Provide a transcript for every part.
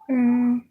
Mm.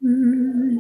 Mm.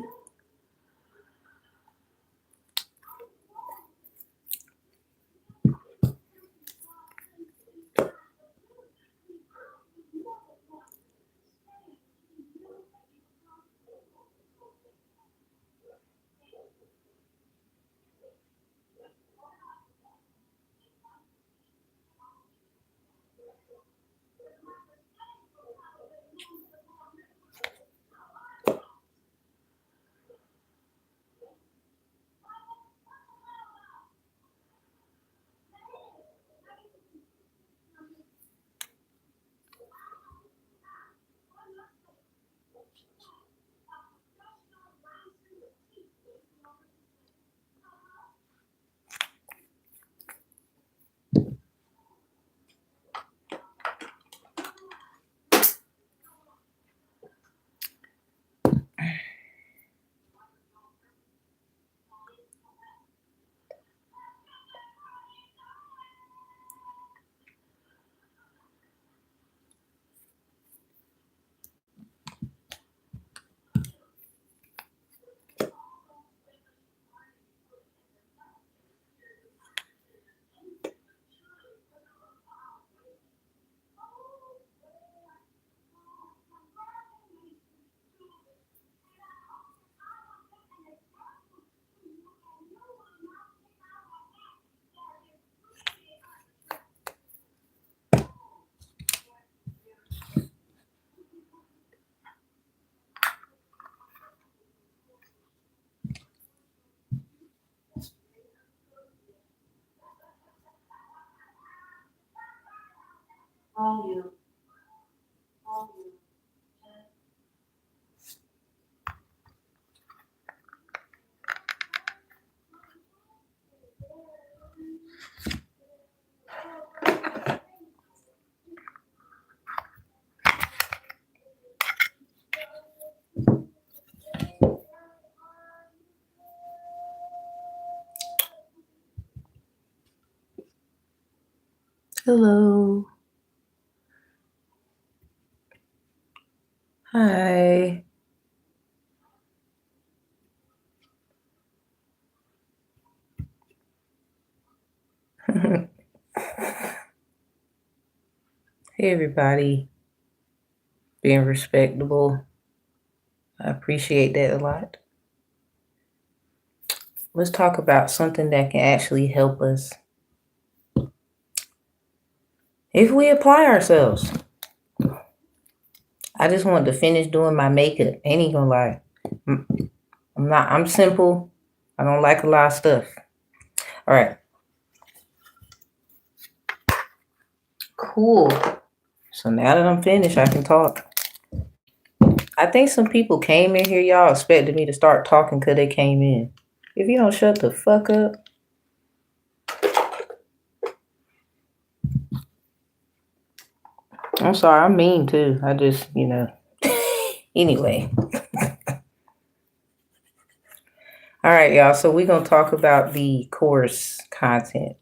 Hello. Hi. Hey, everybody. Being respectable. I appreciate that a lot. Let's talk about something that can actually help us if we apply ourselves. I just wanted to finish doing my makeup. Ain't even gonna lie. I'm simple. I don't like a lot of stuff. All right. Cool. So now that I'm finished, I can talk. I think some people came in here, y'all expected me to start talking because they came in. If you don't shut the fuck up. I'm sorry, I'm mean too. I just, Anyway. All right, y'all. So we're going to talk about the course content.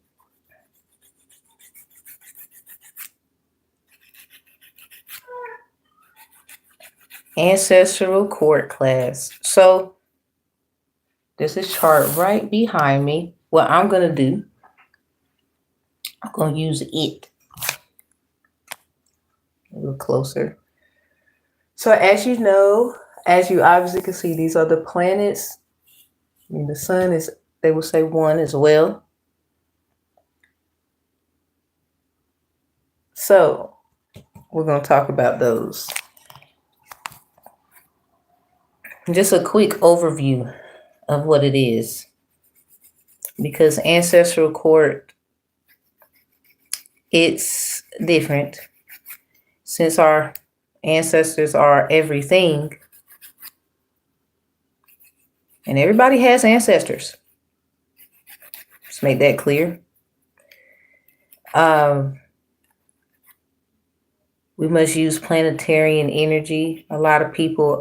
Ancestral court class. So this is chart right behind me. What I'm going to do, I'm going to use it a little closer. So as you know, As you obviously can see, these are the planets. I mean, the sun is, they will say, one as well. So we're going to talk about those. Just a quick overview of what it is. Because Ancestral Court, it's different. Since our ancestors are everything, and everybody has ancestors. Let's make that clear. We must use planetarian energy. A lot of people,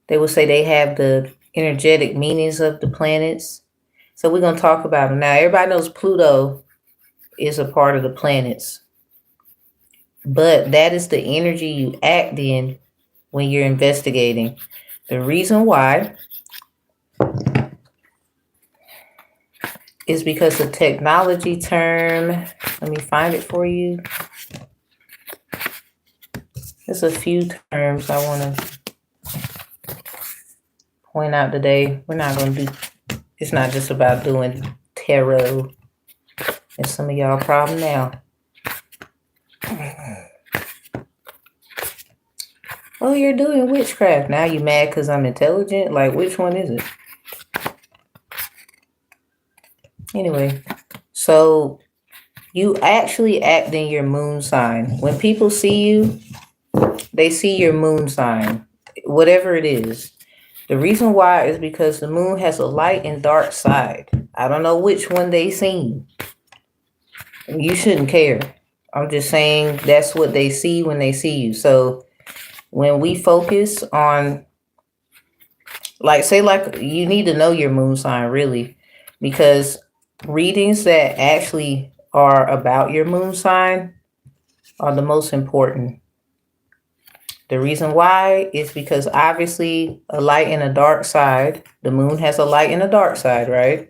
they will say they have the energetic meanings of the planets. So we're going to talk about them. Now, everybody knows Pluto is a part of the planets. But that is the energy you act in when you're investigating. The reason why is because the technology term, let me find it for you. There's a few terms I want to point out today. We're not going to do, it's not just about doing tarot. It's some of y'all problem now. Oh, you're doing witchcraft. Now you mad because I'm intelligent? Like, which one is it? Anyway, so you actually act in your moon sign. When people see you, they see your moon sign, whatever it is. The reason why is because the moon has a light and dark side. I don't know which one they seen. You shouldn't care. I'm just saying that's what they see when they see you. So when we focus on, like, say, like, you need to know your moon sign, really, because readings that actually are about your moon sign are the most important. The reason why is because obviously a light and a dark side. The moon has a light and a dark side, right?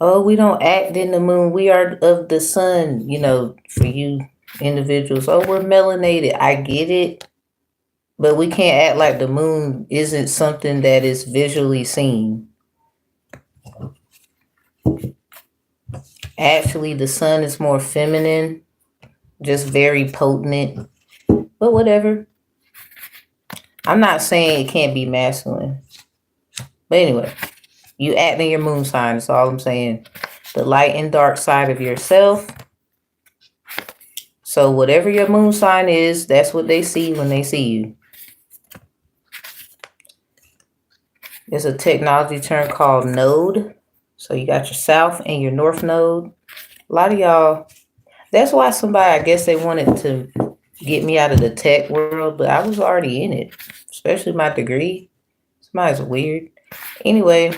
Oh, we don't act in the moon. We are of the sun, you know, for you individuals. Oh, we're melanated. I get it. But we can't act like the moon isn't something that is visually seen. Actually, the sun is more feminine, just very potent. But whatever. I'm not saying it can't be masculine. But anyway, you act in your moon sign. That's all I'm saying. The light and dark side of yourself. So whatever your moon sign is, that's what they see when they see you. There's a technology term called node. So you got your south and your north node. A lot of y'all, that's why somebody, I guess they wanted to get me out of the tech world, but I was already in it, especially my degree. Somebody's weird. Anyway,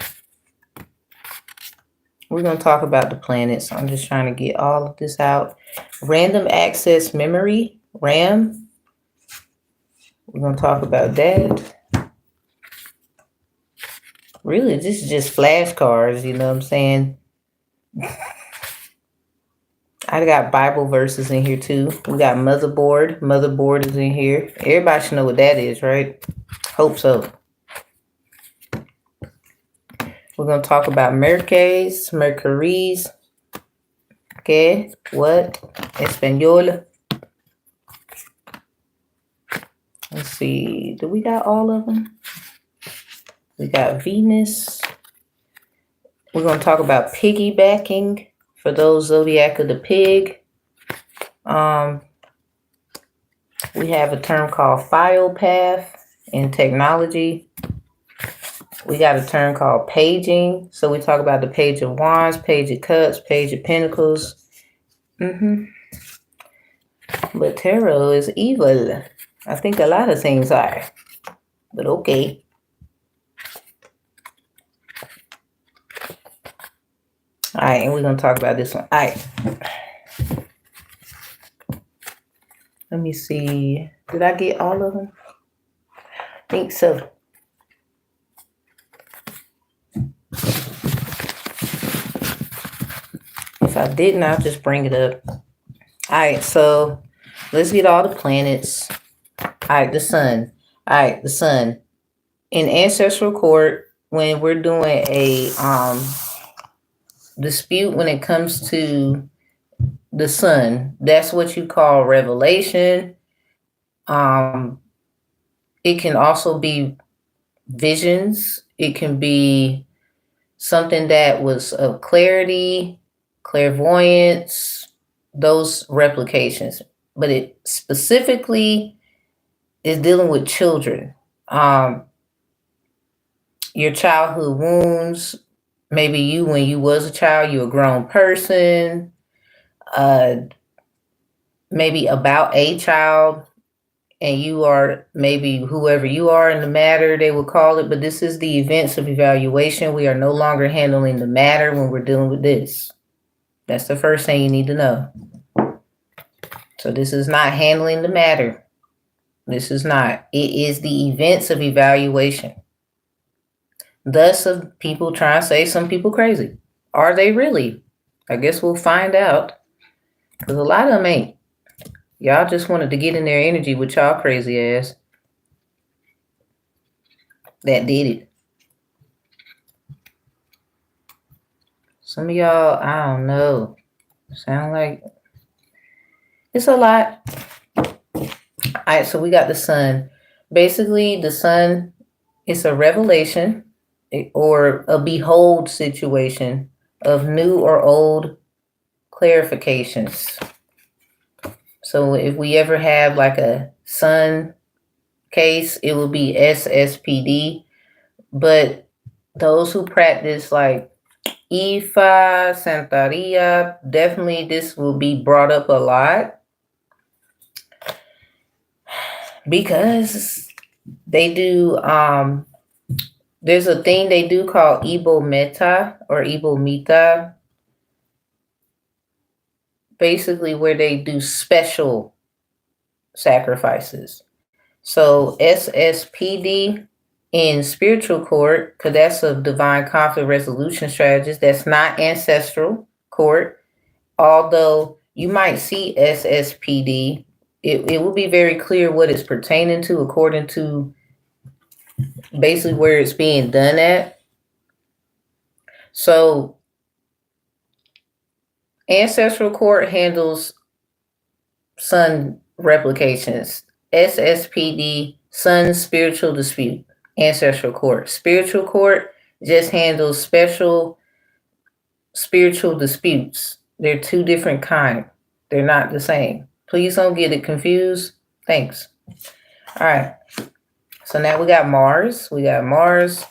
we're going to talk about the planets. I'm just trying to get all of this out. Random access memory, RAM. We're going to talk about that. Really, this is just flashcards, you know what I'm saying? I got Bible verses in here too. We got motherboard. Motherboard is in here. Everybody should know what that is, right? Hope so. We're going to talk about Mercuries. Okay, what? Espanol. Let's see. Do we got all of them? We got Venus. We're going to talk about piggybacking for those zodiac of the pig. We have a term called philopath in technology. We got a term called paging. So we talk about the page of wands, page of cups, page of pentacles. But tarot is evil. I think a lot of things are. But okay. All right, and we're going to talk about this one. All right. Let me see. Did I get all of them? I think so. If I didn't, I'll just bring it up. All right, so let's get all the planets. All right, the sun. All right, the sun. In ancestral court, when we're doing a dispute when it comes to the sun, that's what you call revelation. It can also be visions. It can be something that was of clarity, clairvoyance, those replications. But it specifically is dealing with children. Your childhood wounds, maybe you when you was a child, you a grown person, uh, maybe about a child, and you are maybe whoever you are in the matter, they would call it, but this is the events of evaluation. We are no longer handling the matter when we're dealing with this. That's the first thing you need to know. So this is not handling the matter. This is not. It is the events of evaluation. Thus, of people trying to say some people crazy. Are they really? I guess we'll find out. Because a lot of them ain't. Y'all just wanted to get in their energy with y'all crazy ass. That did it. Some of y'all, I don't know. Sound like it's a lot. All right, so we got the sun. Basically, the sun is a revelation or a behold situation of new or old clarifications. So if we ever have like a sun case, it will be SSPD. But those who practice like Ifa, Santeria, definitely this will be brought up a lot because they do there's a thing they do called Ibo Meta or Ibo Mita, basically where they do special sacrifices. So SSPD in spiritual court, because that's a divine conflict resolution strategist, that's not ancestral court. Although you might see SSPD, it will be very clear what it's pertaining to according to basically where it's being done at. So ancestral court handles sun replications. SSPD, sun spiritual dispute. Ancestral court. Spiritual court just handles special spiritual disputes. They're two different kinds. They're not the same. Please don't get it confused. Thanks. All right. So now we got Mars. We got Mars.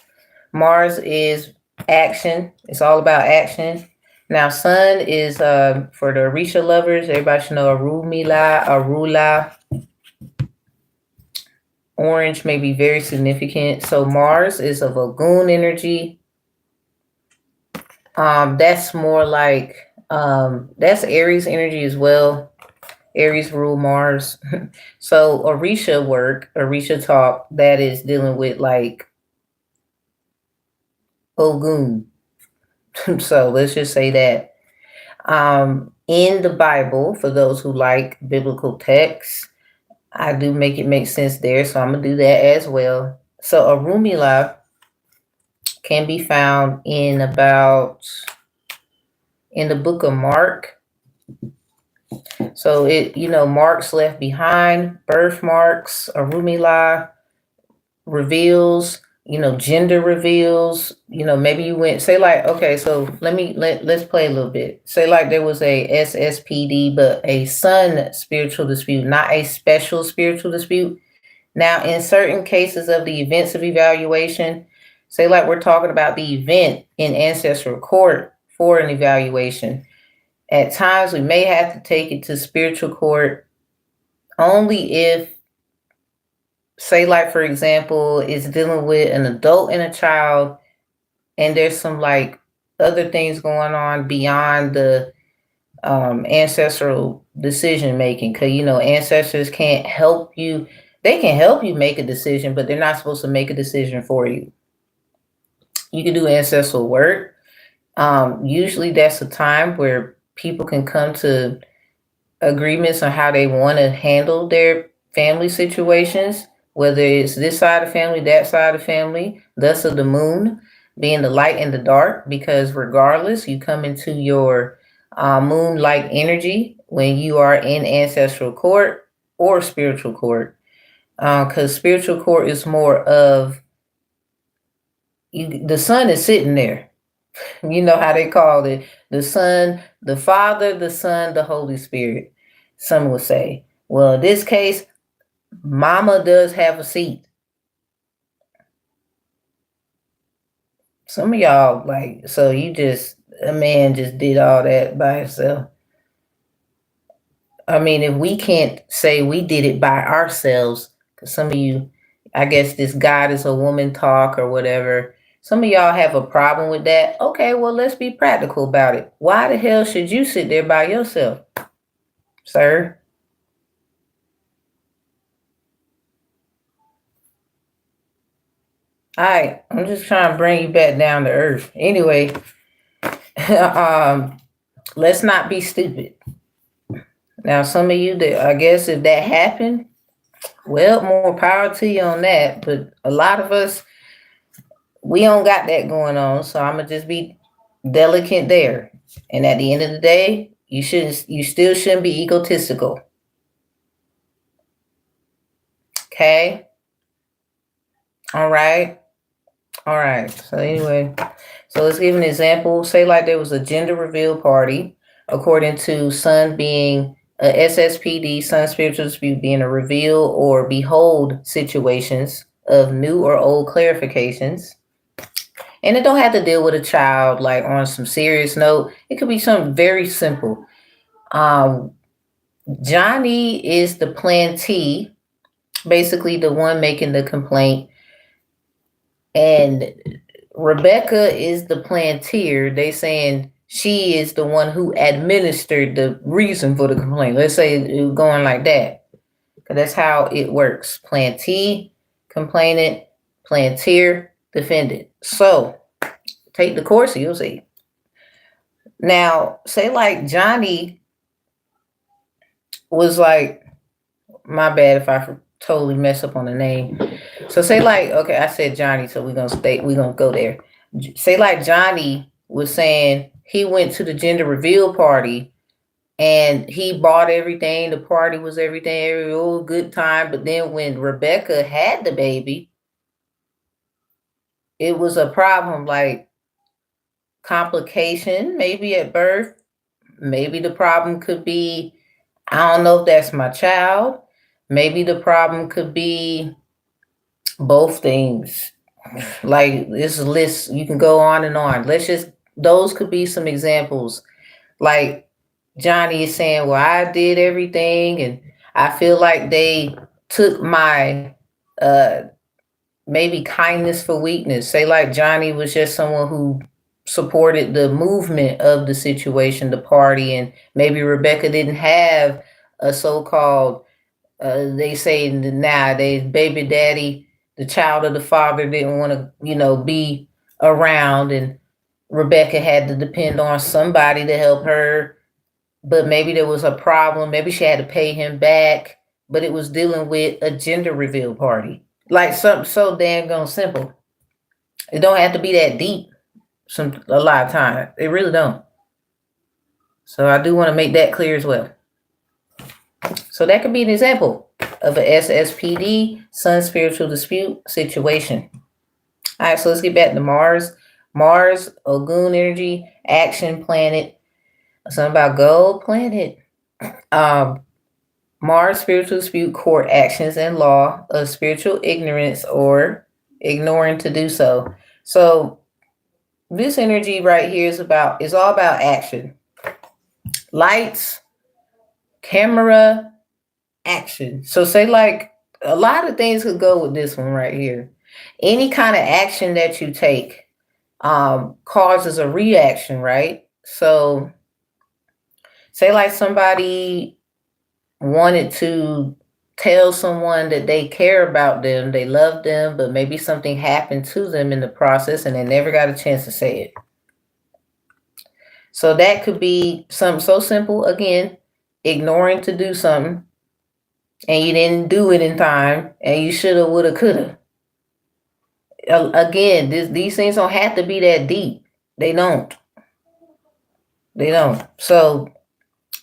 Mars is action. It's all about action. Now, Sun is for the Orisha lovers. Everybody should know Arumila, Arula. Orange may be very significant. So Mars is a Vagoon energy. That's more like that's Aries energy as well. Aries rule Mars. So Orisha work, Orisha talk, that is dealing with like Ogun. So let's just say that. In the Bible, for those who like biblical texts, I do make it make sense there, so I'm gonna do that as well. So Arumila can be found in the book of Mark. So marks left behind, birthmarks, Arumila reveals, gender reveals, maybe you went, say like, okay, so let's play a little bit. Say like there was a SSPD, but a sun spiritual dispute, not a special spiritual dispute. Now, in certain cases of the events of evaluation, say like we're talking about the event in ancestral court for an evaluation. At times, we may have to take it to spiritual court only if, say like, for example, it's dealing with an adult and a child, and there's some like other things going on beyond the ancestral decision making. Because, ancestors can't help you. They can help you make a decision, but they're not supposed to make a decision for you. You can do ancestral work. Usually that's a time where people can come to agreements on how they want to handle their family situations, whether it's this side of family, that side of family, thus of the moon being the light and the dark, because regardless, you come into your moonlight energy when you are in ancestral court or spiritual court. Because spiritual court is more of the sun is sitting there. You know how they call it the Son, the Father, the Son, the Holy Spirit. Some would say, well, in this case, Mama does have a seat. Some of y'all like, so a man just did all that by himself. I mean, if we can't say we did it by ourselves, because some of you, I guess this God is a woman talk or whatever. Some of y'all have a problem with that. Okay, well, let's be practical about it. Why the hell should you sit there by yourself, sir? All right, I'm just trying to bring you back down to earth. Anyway, let's not be stupid. Now, some of you that I guess if that happened, well, more power to you on that. But a lot of us, we don't got that going on. So I'm gonna just be delicate there. And at the end of the day, you still shouldn't be egotistical. Okay. All right. All right. So anyway, so let's give an example. Say like there was a gender reveal party, according to Sun being a SSPD, Sun spiritual dispute being a reveal or behold situations of new or old clarifications. And it don't have to deal with a child like on some serious note. It could be something very simple. Johnny is the plantee, basically the one making the complaint. And Rebecca is the plantier. They saying she is the one who administered the reason for the complaint. Let's say it going like that. Because that's how it works. Plantee, complainant, plantier, defendant. So take the course, you'll see. Now, say like Johnny was like, my bad if I totally mess up on the name. So say like, okay, I said Johnny, so we're gonna go there. Say like Johnny was saying he went to the gender reveal party and he bought everything. The party was everything, every good time. But then when Rebecca had the baby, it was a problem, like complication, maybe at birth. Maybe the problem could be, I don't know if that's my child. Maybe the problem could be both things. Like this list, you can go on and on. Those could be some examples. Like Johnny is saying, well, I did everything and I feel like they took my maybe kindness for weakness. Say like Johnny was just someone who supported the movement of the situation, the party, and maybe Rebecca didn't have a so-called, they say nowadays, baby daddy, the child of the father didn't want to, be around, and Rebecca had to depend on somebody to help her. But maybe there was a problem. Maybe she had to pay him back, but it was dealing with a gender reveal party. Like something so dang simple. It don't have to be that deep. A lot of time, it really don't. So I do want to make that clear as well. So that could be an example of a SSPD, Sun spiritual dispute situation. All right, so let's get back to Mars. Mars, Ogun energy, action planet. Something about gold planet. Mars spiritual dispute, court actions and law of spiritual ignorance or ignoring to do so. So this energy right here is all about action. Lights, camera, action. So say like a lot of things could go with this one right here. Any kind of action that you take causes a reaction, right? So say like somebody wanted to tell someone that they care about them, they love them, but maybe something happened to them in the process and they never got a chance to say it. So that could be something so simple, again, ignoring to do something. and you didn't do it in time, and you shoulda, woulda, coulda. Again, these things don't have to be that deep. They don't. They don't. So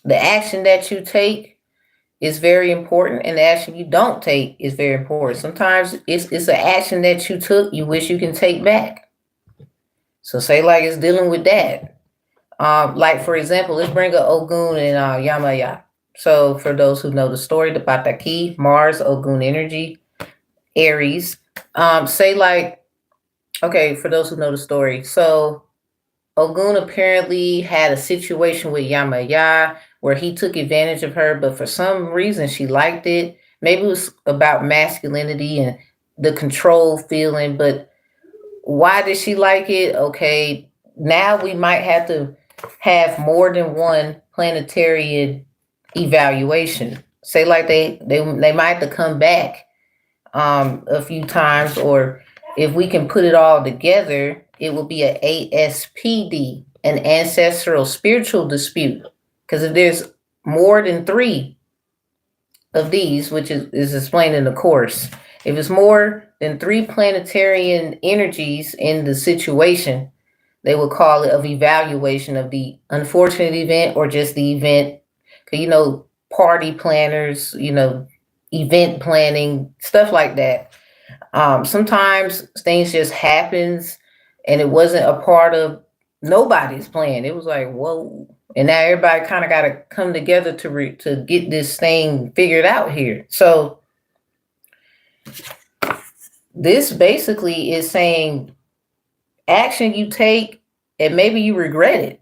the action that you take is very important, and the action you don't take is very important. Sometimes it's an action that you took you wish you can take back. So say like it's dealing with that. Like for example, let's bring up Ogun and Yamaya. So for those who know the story, the Pataki, Mars, Ogun energy, Aries. Say like, okay, for those who know the story. So Ogun apparently had a situation with Yamaya where he took advantage of her, but for some reason she liked it. Maybe it was about masculinity and the control feeling, but why did she like it? Okay, now we might have to have more than one planetarian evaluation. Say like they might have to come back a few times, or if we can put it all together, it will be an ASPD, an ancestral spiritual dispute. Because if there's more than three of these, which is explained in the course, if it's more than three planetarian energies in the situation, they will call it of evaluation of the unfortunate event or just the event. Because, party planners, event planning, stuff like that. Sometimes things just happens and it wasn't a part of nobody's plan. It was like, whoa. And now everybody kind of got to come together to get this thing figured out here. So this basically is saying action you take and maybe you regret it.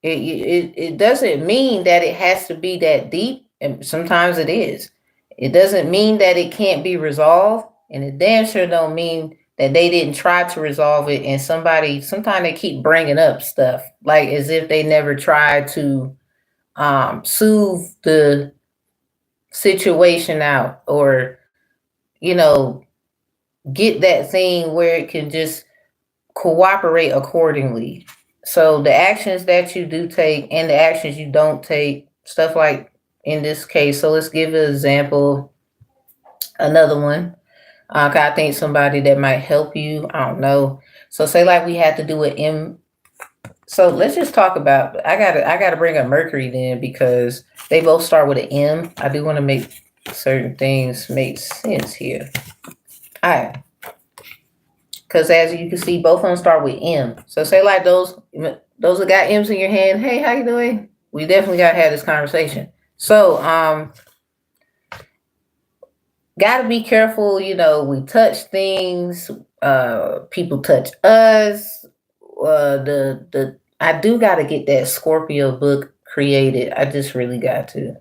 It doesn't mean that it has to be that deep, and sometimes it is. It doesn't mean that it can't be resolved, and it damn sure don't mean that they didn't try to resolve it. And sometimes they keep bringing up stuff like as if they never tried to soothe the situation out, or you know get that thing where it can just cooperate accordingly. So the actions that you do take and the actions you don't take, stuff like in this case. So let's give an example, another one. 'Cause I think somebody that might help you. I don't know. So say like we had to do an M. So let's just talk about. I gotta bring up Mercury then because they both start with an M. I do want to make certain things make sense here. All right. Because as you can see, both of them start with M. So say like those that got M's in your hand. Hey, how you doing? We definitely gotta have this conversation. So gotta be careful. We touch things. People touch us. I do gotta get that Scorpio book created. I just really got to.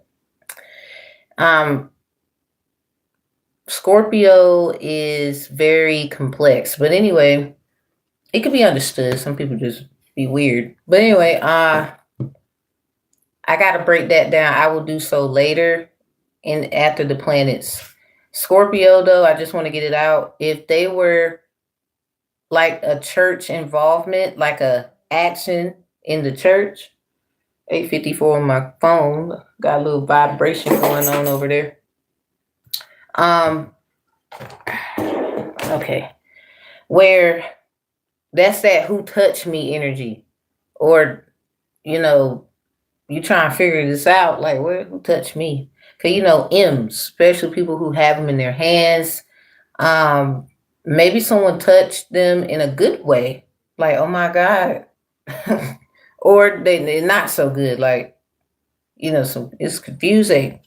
Scorpio is very complex, but anyway, it could be understood. Some people just be weird. But anyway, I gotta break that down. I will do so later and after the planets. Scorpio though, I just want to get it out. If they were like a church involvement, like a action in the church, 8:54 on my phone. Got a little vibration going on over there. Okay. Where that's that who touched me energy. Or, you try and figure this out, like who touched me? Cause M's, especially people who have them in their hands. Maybe someone touched them in a good way, like oh my god, or they're not so good, like so it's confusing.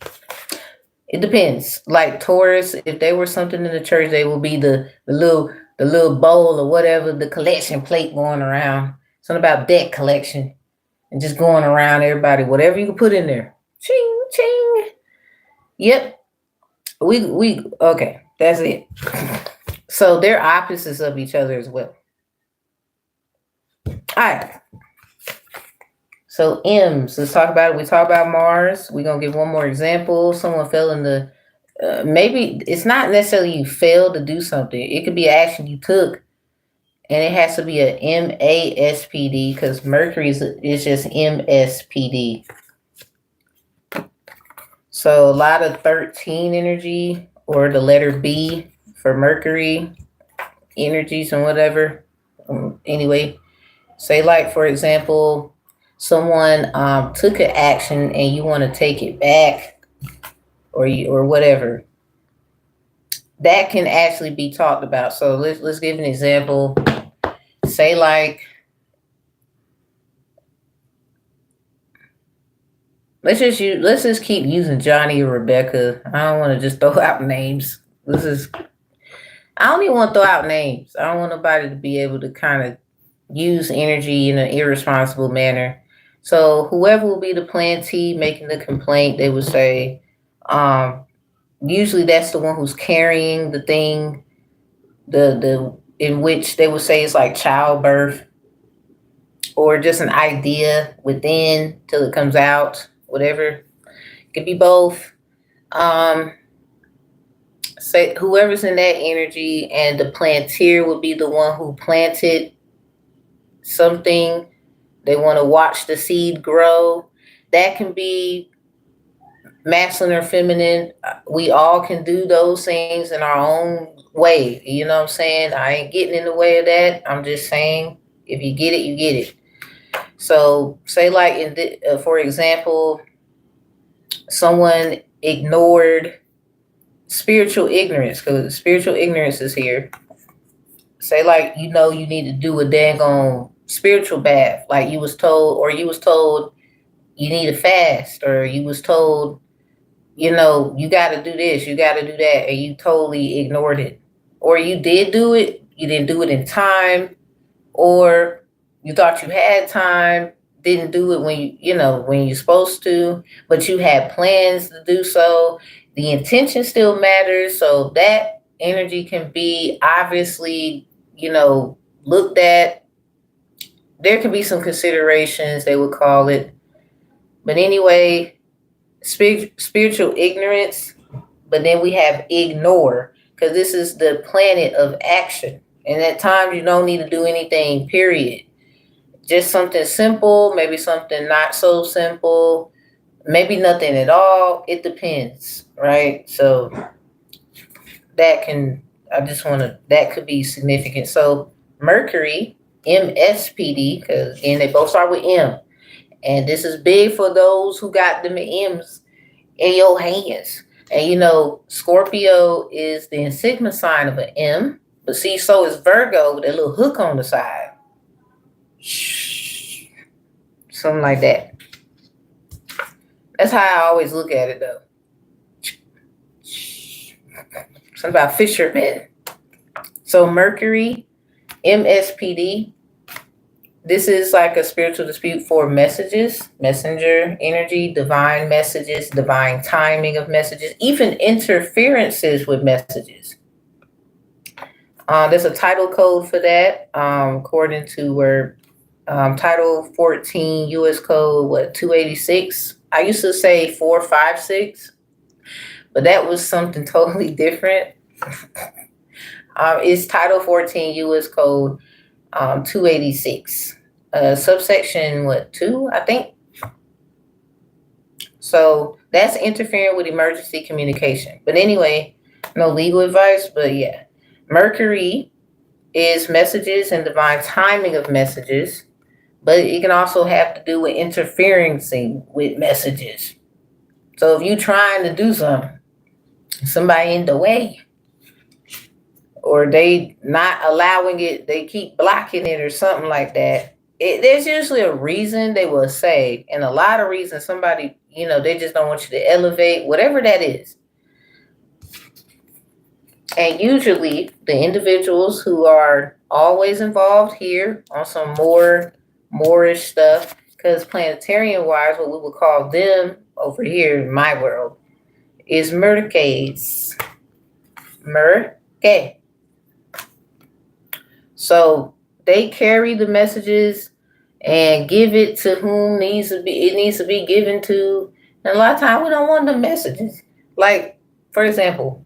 It depends. Like Taurus, if they were something in the church, they will be the little bowl or whatever, the collection plate going around. Something about debt collection and just going around everybody, whatever you can put in there. Ching ching. Yep. We okay. That's it. So they're opposites of each other as well. All right. So M's, let's talk about it. We talk about Mars. We're gonna give one more example. Someone fell in the maybe it's not necessarily you failed to do something. It could be an action you took, and it has to be a MASPD because Mercury is just MSPD. So a lot of 13 energy or the letter B for Mercury energies and whatever. Anyway, say like for example, someone took an action and you want to take it back or whatever. That can actually be talked about. So let's give an example. Say like let's just keep using Johnny or Rebecca. I don't want to just throw out names. I don't even want to throw out names. I don't want nobody to be able to kind of use energy in an irresponsible manner. So whoever will be the plantee making the complaint, they would say, usually that's the one who's carrying the thing, the in which they would say it's like childbirth or just an idea within till it comes out, whatever. It could be both. Um, Say whoever's in that energy and the plantier would be the one who planted something. They want to watch the seed grow. That can be masculine or feminine. We all can do those things in our own way. You know what I'm saying? I ain't getting in the way of that. I'm just saying, if you get it, you get it. So, say like for example, someone ignored spiritual ignorance because spiritual ignorance is here. Say like you need to do a dang on spiritual bath, like you was told, or you was told you need to fast, or you was told you got to do this, you got to do that, and you totally ignored it, or you did do it, you didn't do it in time, or you thought you had time, didn't do it when you're supposed to, but you had plans to do so. The intention still matters, so that energy can be obviously looked at. There could be some considerations, they would call it, but anyway, spiritual ignorance. But then we have ignore, because this is the planet of action, and at times you don't need to do anything, period. Just something simple, maybe something not so simple, maybe nothing at all. It depends, right? So that could be significant. So Mercury, MSPD, because again they both start with M, and this is big for those who got them M's in your hands. And Scorpio is the insignia sign of an M, but see, so is Virgo with a little hook on the side. Something like that. That's how I always look at it, though. Something about fishermen. So Mercury, MSPD. This is like a spiritual dispute for messages, messenger energy, divine messages, divine timing of messages, even interferences with messages. There's a title code for that, according to where Title 14 U.S. Code, 286. I used to say 456, but that was something totally different. It's Title 14 U.S. Code 286, subsection 2, I think. So that's interfering with emergency communication. But anyway, no legal advice, but yeah. Mercury is messages and divine timing of messages, but it can also have to do with interfering with messages. So if you're trying to do something, somebody in the way, or they not allowing it, they keep blocking it or something like that, there's usually a reason they will say, and a lot of reasons. Somebody, they just don't want you to elevate, whatever that is. And usually the individuals who are always involved here on some Moorish stuff, because planetarian wise, what we would call them over here in my world is Merkades. Merke. So they carry the messages and give it to whom it needs to be given to. And a lot of times we don't want the messages. Like, for example,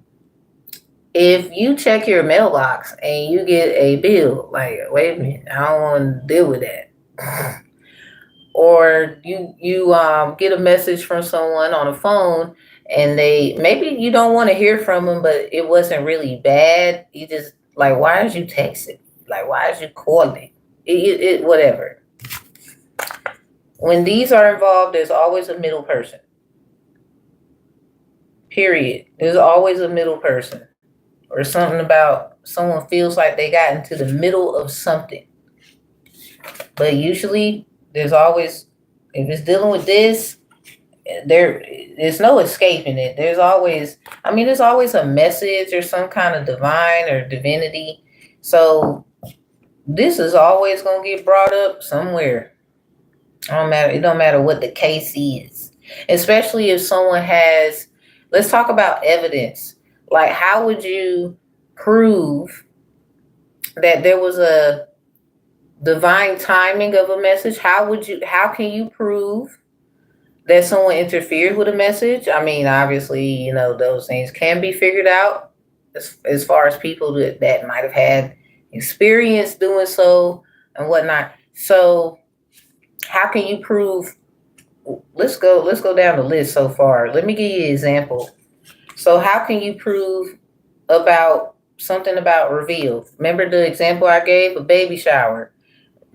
if you check your mailbox and you get a bill, like, wait a minute, I don't want to deal with that. Or you get a message from someone on the phone and they maybe you don't want to hear from them, but it wasn't really bad. You just like, why is you texting? Like, why is you calling? Whatever. When these are involved, there's always a middle person. Period. There's always a middle person, or something about someone feels like they got into the middle of something. But usually, there's always, if it's dealing with this, there's no escaping it. There's always a message or some kind of divine or divinity. So this is always gonna get brought up somewhere. It don't matter what the case is. Especially if someone has, let's talk about evidence. Like, how would you prove that there was a divine timing of a message? How can you prove that someone interfered with a message? I mean, obviously, those things can be figured out as far as people that might have had experience doing so and whatnot. So how can you prove? Let's go down the list so far. Let me give you an example. So how can you prove about something about reveal? Remember the example I gave, a baby shower,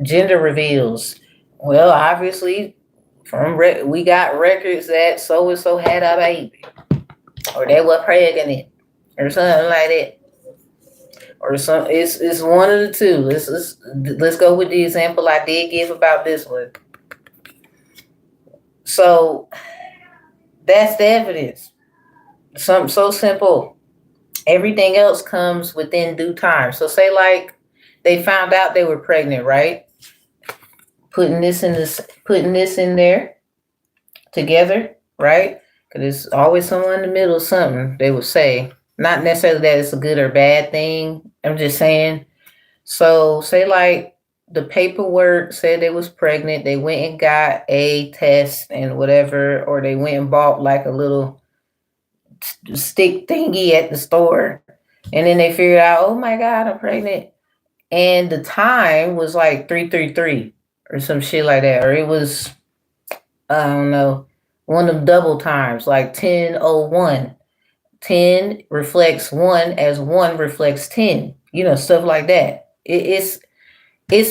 gender reveals. Well, obviously, we got records that so and so had a baby, or they were pregnant, or something like that, or some. It's one of the two. Let's go with the example I did give about this one. So that's the evidence. Something so simple. Everything else comes within due time. So say like they found out they were pregnant, right? Putting this in there together, right? Because there's always someone in the middle of something, they would say. Not necessarily that it's a good or bad thing. I'm just saying. So say like the paperwork said they was pregnant. They went and got a test and whatever, or they went and bought like a little stick thingy at the store. And then they figured out, oh my God, I'm pregnant. And the time was like 333 or some shit like that. Or it was, I don't know, one of double times, like 1001. 10 reflects 1 as 1 reflects 10. Stuff like that. It's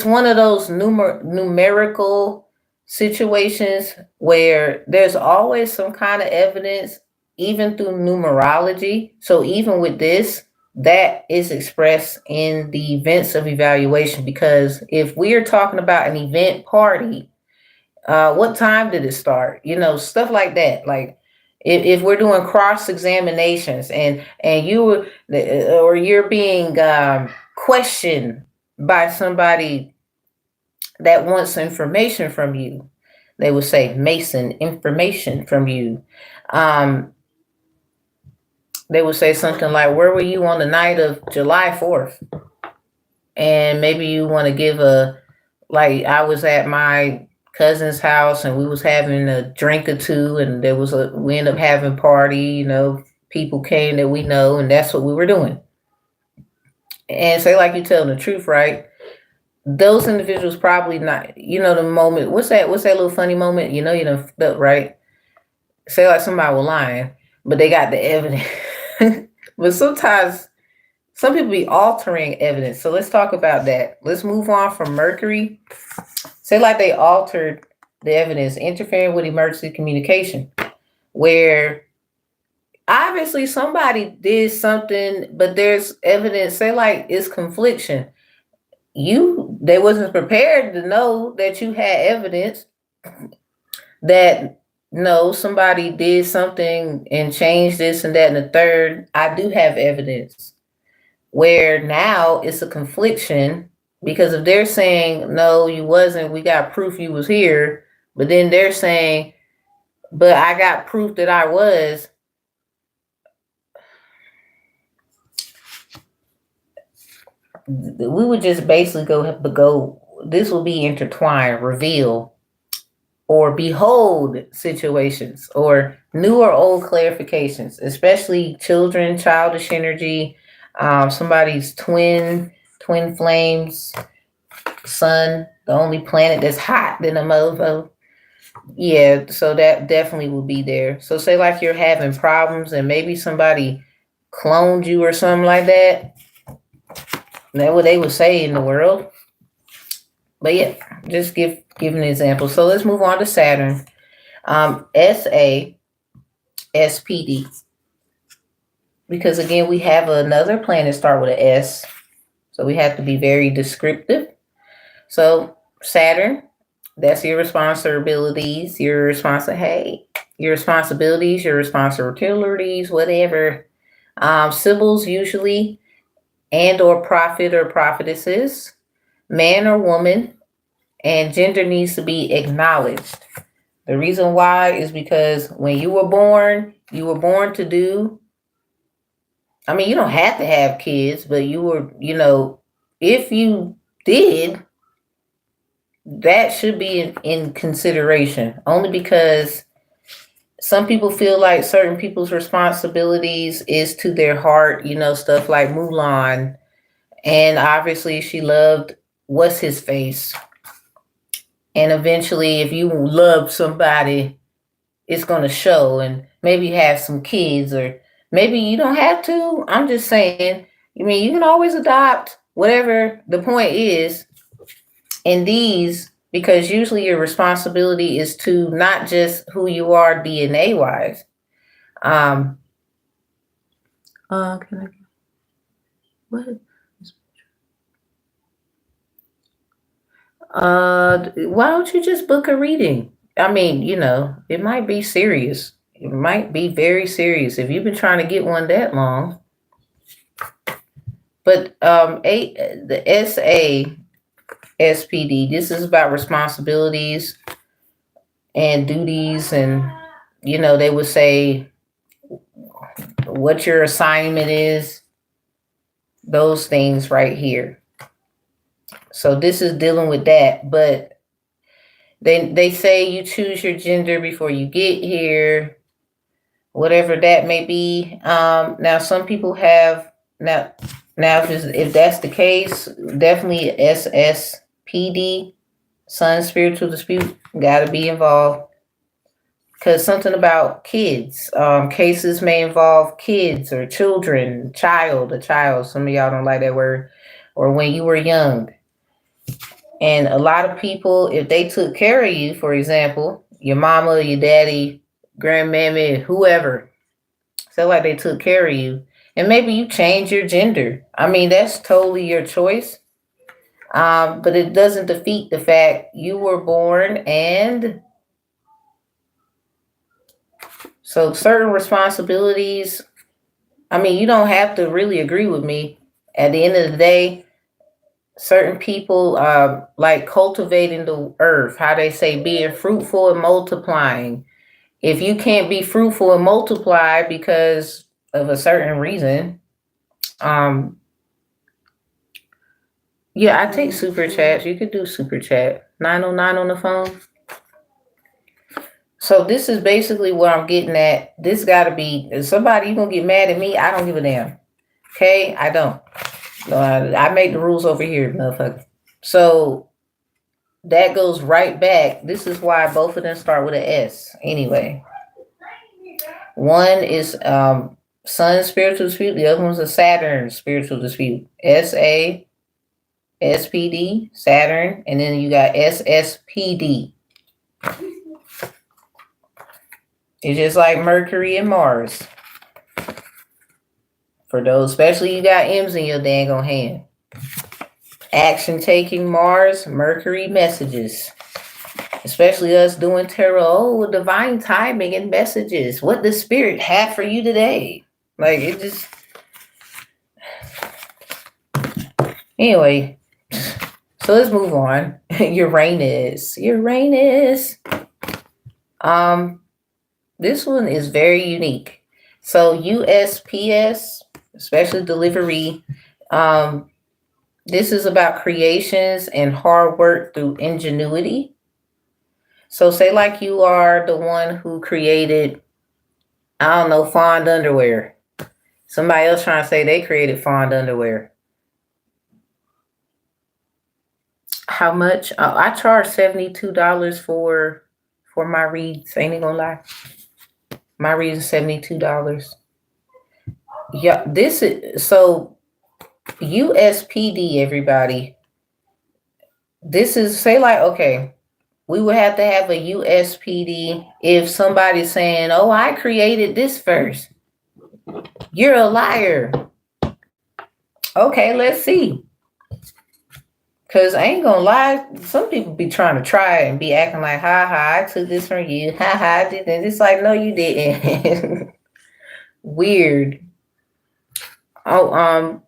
one of those numerical situations where there's always some kind of evidence, even through numerology. So even with this, that is expressed in the events of evaluation. Because if we are talking about an event party, what time did it start? Stuff like that. Like if we're doing cross examinations and you're being questioned by somebody that wants information from you, they would say Mason information from you. They would say something like, where were you on the night of July 4th? And maybe you want to give like I was at my cousin's house and we was having a drink or two, and we ended up having a party, people came that we know, and that's what we were doing. And say like you telling the truth, right? Those individuals probably not, the moment, what's that little funny moment, you done fucked up, right? Say like somebody was lying, but they got the evidence. But sometimes some people be altering evidence. So let's talk about that. Let's move on from Mercury. Say like they altered the evidence, interfering with emergency communication, where obviously somebody did something, but there's evidence, say like it's confliction. They wasn't prepared to know that you had evidence that no, somebody did something and changed this and that and the third. I do have evidence where now it's a confliction, because if they're saying, no, you wasn't, we got proof you was here, but then they're saying, but I got proof that I was. We would just basically go, this will be intertwined, reveal, or behold situations, or new or old clarifications, especially children, childish energy, somebody's twin flames, sun, the only planet that's hot than a mofo. Yeah, so that definitely will be there. So say like you're having problems and maybe somebody cloned you or something like that. That's what they would say in the world. But yeah, just give an example. So let's move on to Saturn. SASPD. Because again, we have another planet start with an S. So we have to be very descriptive. So Saturn, that's your responsibilities, your responsibilities, whatever. Symbols usually and or prophet or prophetesses, man or woman, and gender needs to be acknowledged. The reason why is because when you were born to do, I mean, you don't have to have kids, but if you did, that should be in consideration only because some people feel like certain people's responsibilities is to their heart, stuff like Mulan. And obviously she loved what's his face. And eventually, if you love somebody, it's going to show. And maybe you have some kids, or maybe you don't have to. I'm just saying, I mean, you can always adopt, whatever the point is in these, because usually your responsibility is to not just who you are DNA wise. Can I? What? Why don't you just book a reading? I mean, it might be serious. It might be very serious if you've been trying to get one that long. But the SASPD, this is about responsibilities and duties, and they would say what your assignment is, those things right here. So this is dealing with that, but they say you choose your gender before you get here, whatever that may be. Now some people have now if that's the case, definitely SSPD, Sun Spiritual Dispute, got to be involved. Because something about kids, cases may involve kids or children, a child. Some of y'all don't like that word. Or when you were young. And a lot of people, if they took care of you, for example, your mama, your daddy, grandmammy, whoever, feel like they took care of you, and maybe you change your gender. I mean, that's totally your choice. But it doesn't defeat the fact you were born, and so certain responsibilities, I mean, you don't have to really agree with me. At the end of the day, certain people like cultivating the earth, how they say being fruitful and multiplying. If you can't be fruitful and multiply because of a certain reason, yeah, I take super chats. You could do super chat. 909 on the phone. So this is basically what I'm getting at. This got to be somebody. You gonna get mad at me? I don't give a damn. Okay, I don't. I make the rules over here, motherfucker. So that goes right back. This is why both of them start with an S. Anyway, one is Sun Spiritual Dispute. The other one's a Saturn Spiritual Dispute. SASPD, Saturn, and then you got SSPD. It's just like Mercury and Mars. For those, especially you got M's in your dang on hand. Action taking Mars, Mercury messages. Especially us doing tarot. Oh, divine timing and messages. What does spirit have for you today? Like it just. Anyway, so let's move on. Uranus. This one is very unique. So USPS, especially delivery. This is about creations and hard work through ingenuity. So say like you are the one who created, I don't know, fond underwear. Somebody else trying to say they created fond underwear. How much? I charge $72 for for my reads. Ain't it gonna lie? My reads is $72. Yeah, this is so USPD, everybody. This is say like, okay, we would have to have a USPD if somebody's saying, oh, I created this first. You're a liar. Okay, let's see. Cause I ain't gonna lie, some people be trying to try it and be acting like, ha ha, I took this from you. Ha ha, I did this. It's like, no, you didn't. Weird. Oh,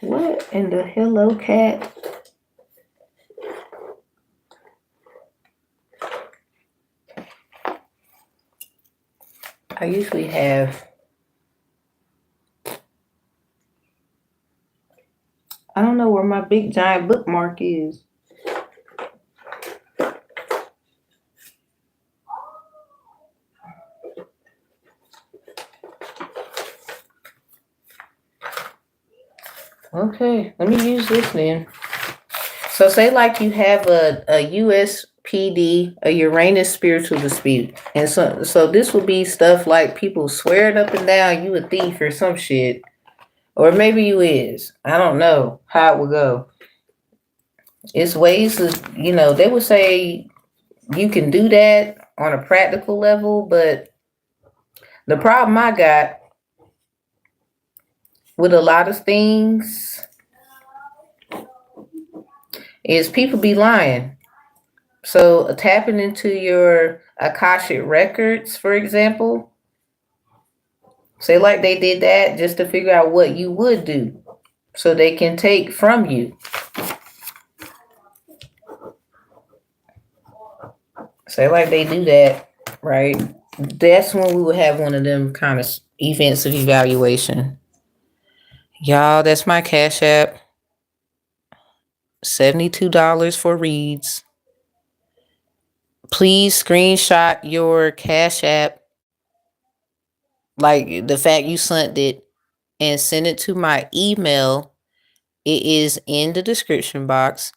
what in the hello cat? I usually have, I don't know where my big giant bookmark is. Okay, let me use this then. So say like you have a USPD, a Uranus spiritual dispute. And so this would be stuff like people swearing up and down you a thief or some shit. Or maybe you is. I don't know how it would go. It's ways to, they would say you can do that on a practical level, but the problem I got with a lot of things is people be lying. So tapping into your Akashic records, for example, say like they did that just to figure out what you would do so they can take from you. Say like they do that, right? That's when we would have one of them kind of events of evaluation. Y'all, that's my Cash App. $72 for reads. Please screenshot your Cash App, like the fact you sent it, and send it to my email. It is in the description box.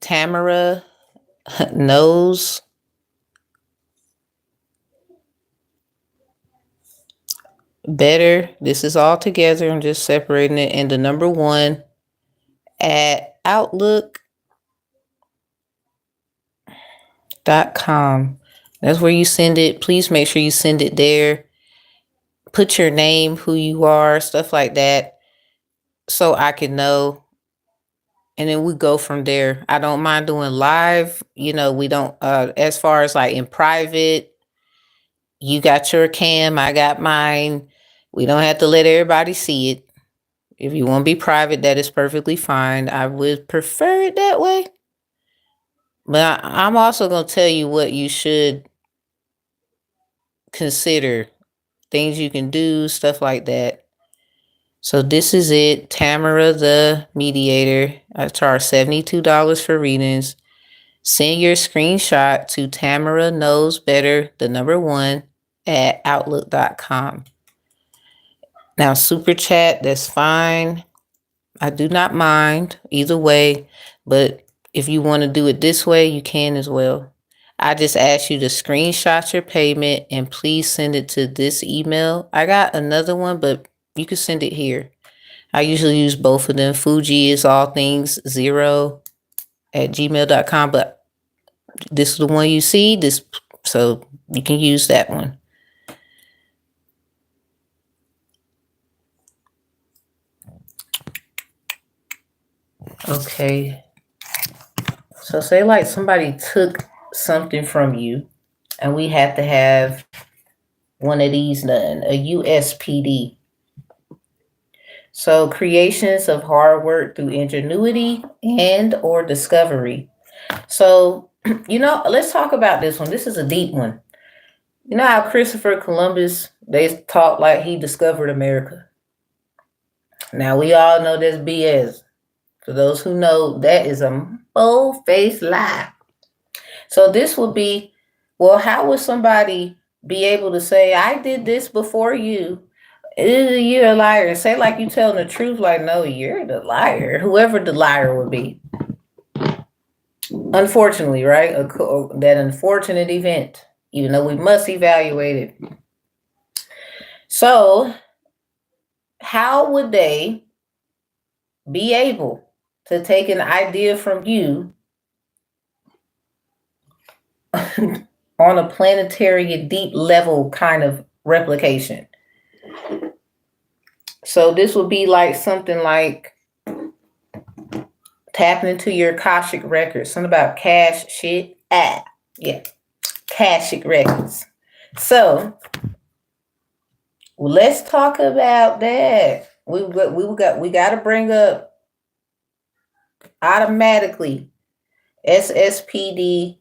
Tamara knows better. This is all together. I'm just separating it. And the number 1 at outlook.com. That's where you send it. Please make sure you send it there. Put your name, who you are, stuff like that, so I can know. And then we go from there. I don't mind doing live. We don't, as far as like in private, you got your cam, I got mine. We don't have to let everybody see it. If you want to be private, that is perfectly fine. I would prefer it that way. But I'm also going to tell you what you should consider. Things you can do, stuff like that. So this is it. Tamara, the mediator. I charge $72 for readings. Send your screenshot to Tamara knows better, the number 1 at outlook.com. Now, super chat, that's fine. I do not mind either way, but if you want to do it this way, you can as well. I just ask you to screenshot your payment and please send it to this email. I got another one, but you can send it here. I usually use both of them. Fugi is all things 0 at gmail.com, but this is the one you see, so you can use that one. Okay. So say like somebody took something from you and we have to have one of these done, a USPD. So creations of hard work through ingenuity and or discovery. So, let's talk about this one. This is a deep one. You know how Christopher Columbus, they talk like he discovered America. Now we all know that's BS. For those who know, that is a bold-faced lie. So this would be, well, how would somebody be able to say, I did this before you, You're a liar. And say like you telling the truth, like, no, you're the liar. Whoever the liar would be. Unfortunately, right? That unfortunate event, even though we must evaluate it. So, how would they be able to take an idea from you on a planetary deep level kind of replication? So this would be like something like tapping into your Akashic records. Something about cash shit. Yeah. Akashic records. So let's talk about that. We got to bring up automatically SSPD,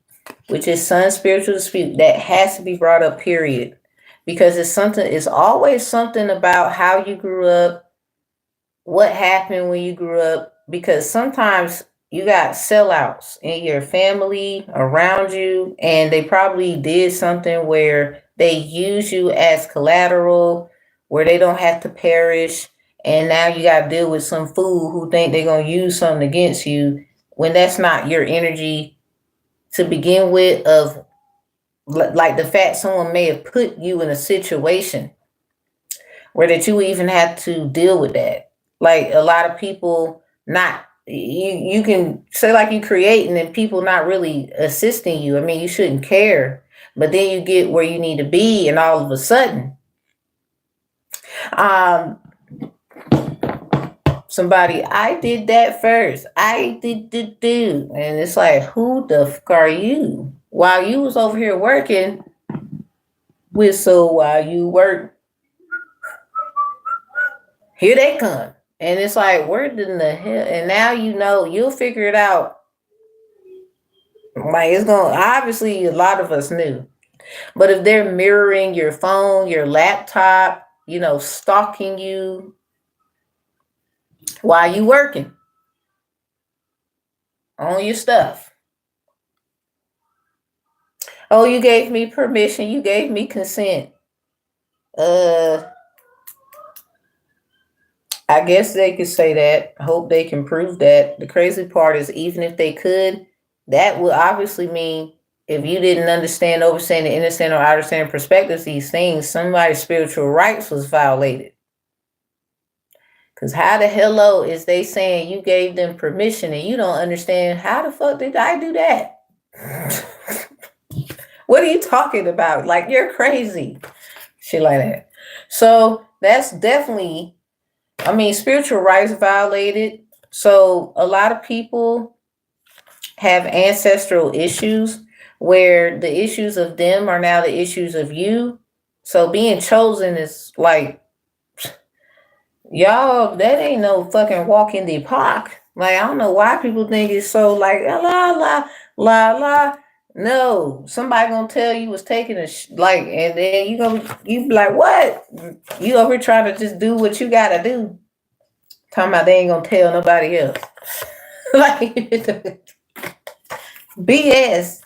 which is Sun Spiritual Dispute. That has to be brought up, period. Because it's always something about how you grew up, what happened when you grew up. Because sometimes you got sellouts in your family around you, and they probably did something where they use you as collateral, where they don't have to perish. And now you got to deal with some fool who think they're going to use something against you when that's not your energy to begin with. Of like the fact someone may have put you in a situation where that you even have to deal with that. Like a lot of people not you can say like you creating and people not really assisting you. I mean, you shouldn't care, but then you get where you need to be, and all of a sudden, somebody, I did that first. I did do, and it's like, who the fuck are you? While you was over here working, whistle while you work. Here they come. And it's like, where in the hell? And now you'll figure it out. Like it's going obviously a lot of us knew. But if they're mirroring your phone, your laptop, stalking you while you working on your stuff. Oh, you gave me permission, you gave me consent. I guess they could say that. I hope they can prove that. The crazy part is, even if they could, that would obviously mean if you didn't understand, overstand, and understand or understand perspectives, these things, somebody's spiritual rights was violated. Because how the hello is they saying you gave them permission and you don't understand how the fuck did I do that? What are you talking about? Like, you're crazy. Shit like that. So that's definitely, spiritual rights violated. So a lot of people have ancestral issues where the issues of them are now the issues of you. So being chosen is like, y'all, that ain't no fucking walk in the park. Like, I don't know why people think it's so like, la, la, la, la. No, somebody gonna tell you was taking and then you be like, what? You over here trying to just do what you gotta do. Talking about they ain't gonna tell nobody else. Like, BS.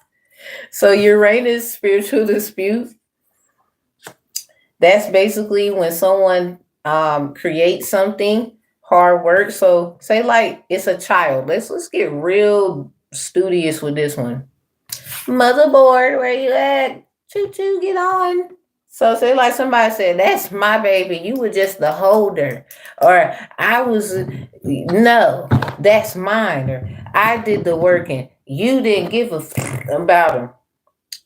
So Uranus spiritual dispute. That's basically when someone creates something, hard work. So say like it's a child. Let's get real studious with this one. Motherboard, where you at? Choo choo, get on. So say like somebody said, that's my baby. You were just the holder. Or no, that's mine. Or I did the working. You didn't give a about him.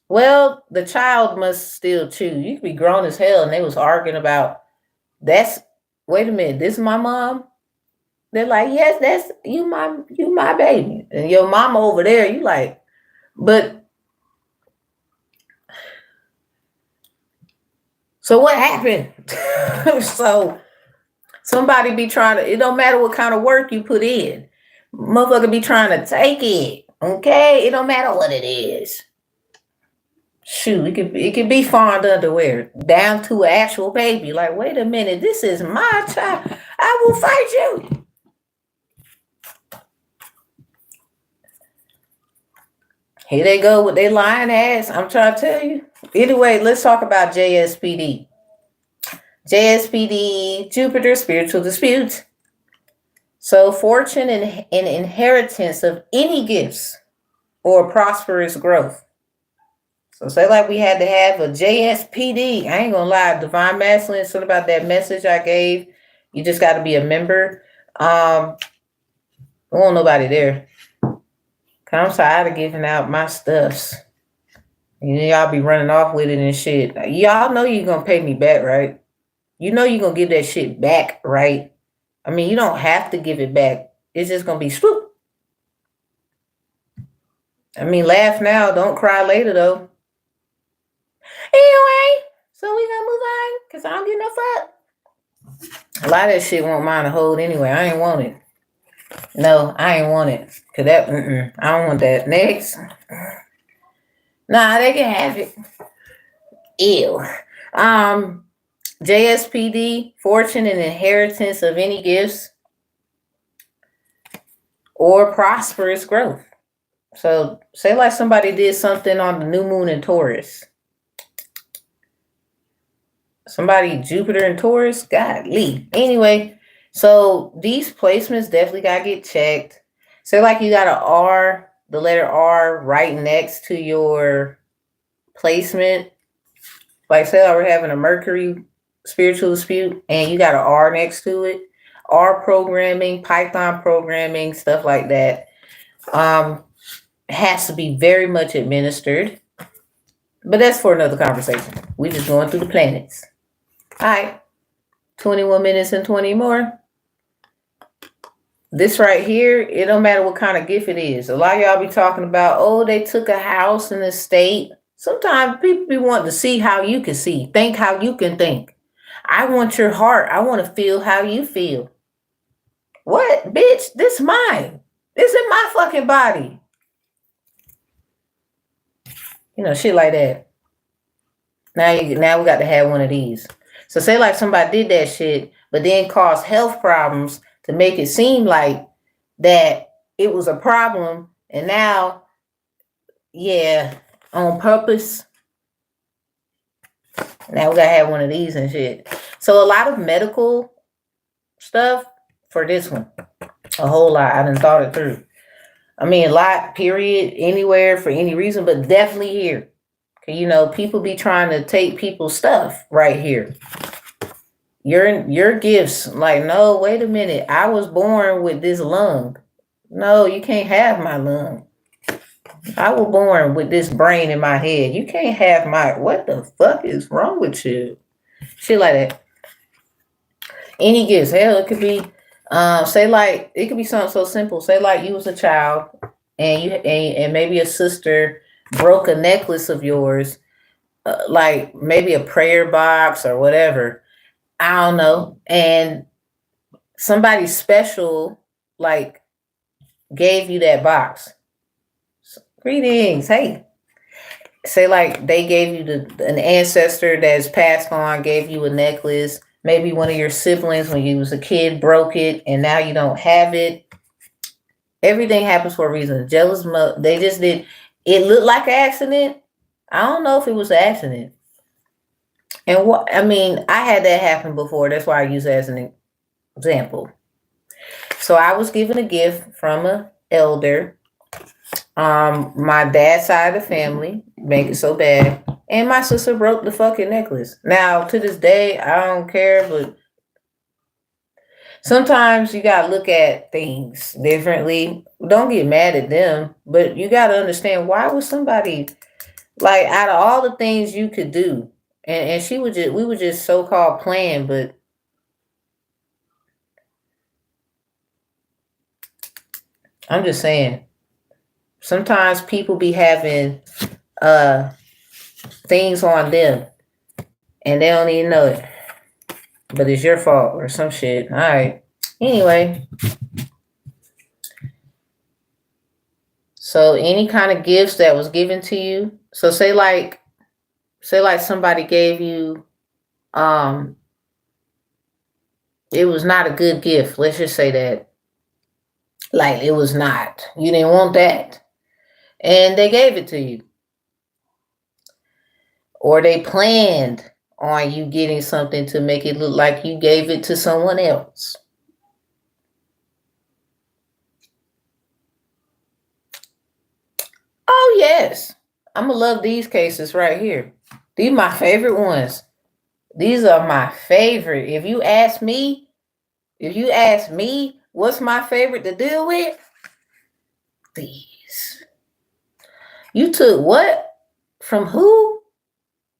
Well, the child must still choose. You could be grown as hell and they was arguing about wait a minute, this is my mom? They're like, yes, that's you my baby. And your mama over there, you like, but so what happened? So somebody be trying to, it don't matter what kind of work you put in. Motherfucker be trying to take it. Okay? It don't matter what it is. Shoot, it could be fond underwear down to an actual baby. Like, wait a minute, this is my child. I will fight you. Here they go with their lying ass. I'm trying to tell you. Anyway, let's talk about JSPD. JSPD, Jupiter, spiritual dispute. So fortune and inheritance of any gifts or prosperous growth. So say like we had to have a JSPD. I ain't gonna lie, divine masculine. Something about that message I gave. You just got to be a member. There won't nobody there. I'm tired of giving out my stuffs. Y'all be running off with it and shit. Y'all know you're gonna pay me back, right? You know you're gonna give that shit back, right? I mean, you don't have to give it back. It's just gonna be swoop. I mean, laugh now, don't cry later, though. Anyway, so we gonna move on, because I don't get no fuck. A lot of that shit won't mind a hold anyway. I ain't want it. No, I ain't want it. Because that, I don't want that. Next. Nah, they can have it. Ew. JSPD, fortune and inheritance of any gifts or prosperous growth. So say like somebody did something on the new moon in Taurus. Somebody Jupiter in Taurus, godly. Anyway, so these placements definitely gotta get checked. Say like you got an R, the letter R right next to your placement. Like say like we're having a Mercury spiritual dispute and you got an R next to it. R programming, Python programming, stuff like that. Has to be very much administered. But that's for another conversation. We're just going through the planets. All right. 21 minutes and 20 more. This right here, it don't matter what kind of gift it is. A lot of y'all be talking about, oh, they took a house in the state. Sometimes people be wanting to see how you can see. Think how you can think. I want your heart. I want to feel how you feel. What? Bitch, this mine. This is my fucking body. You know, shit like that. Now we got to have one of these. So say like somebody did that shit, but then caused health problems to make it seem like that it was a problem. And now, yeah, on purpose. Now we got to have one of these and shit. So a lot of medical stuff for this one. A whole lot. I done thought it through. I mean, a lot, period, anywhere, for any reason, but definitely here. You know, people be trying to take people's stuff right here. Your gifts, like, no, wait a minute. I was born with this lung. No, you can't have my lung. I was born with this brain in my head. You can't have my, what the fuck is wrong with you? Shit like that. Any gifts, hell, it could be, say like, it could be something so simple. Say like you was a child and maybe a sister broke a necklace of yours, like maybe a prayer box or whatever. I don't know. And somebody special, like, gave you that box. Greetings. Hey. Say like they gave you an ancestor that's passed on, gave you a necklace. Maybe one of your siblings when you was a kid broke it and now you don't have it. Everything happens for a reason. Jealous mother, they just did. It looked like an accident. I don't know if it was an accident. And what I mean, I had that happen before. That's why I use it as an example. So I was given a gift from an elder. My dad's side of the family, make it so bad. And my sister broke the fucking necklace. Now, to this day, I don't care, but sometimes you gotta look at things differently. Don't get mad at them, but you gotta understand, why would somebody, like, out of all the things you could do, and we were just so-called playing, but I'm just saying, sometimes people be having things on them and they don't even know it, but it's your fault or some shit. All right. Anyway, so any kind of gifts that was given to you. So say like somebody gave you, it was not a good gift. Let's just say that. Like, it was not. You didn't want that. And they gave it to you. Or they planned on you getting something to make it look like you gave it to someone else. Oh, yes. I'm going to love these cases right here. These are my favorite ones. These are my favorite. If you ask me what's my favorite to deal with, these. You took what? From who?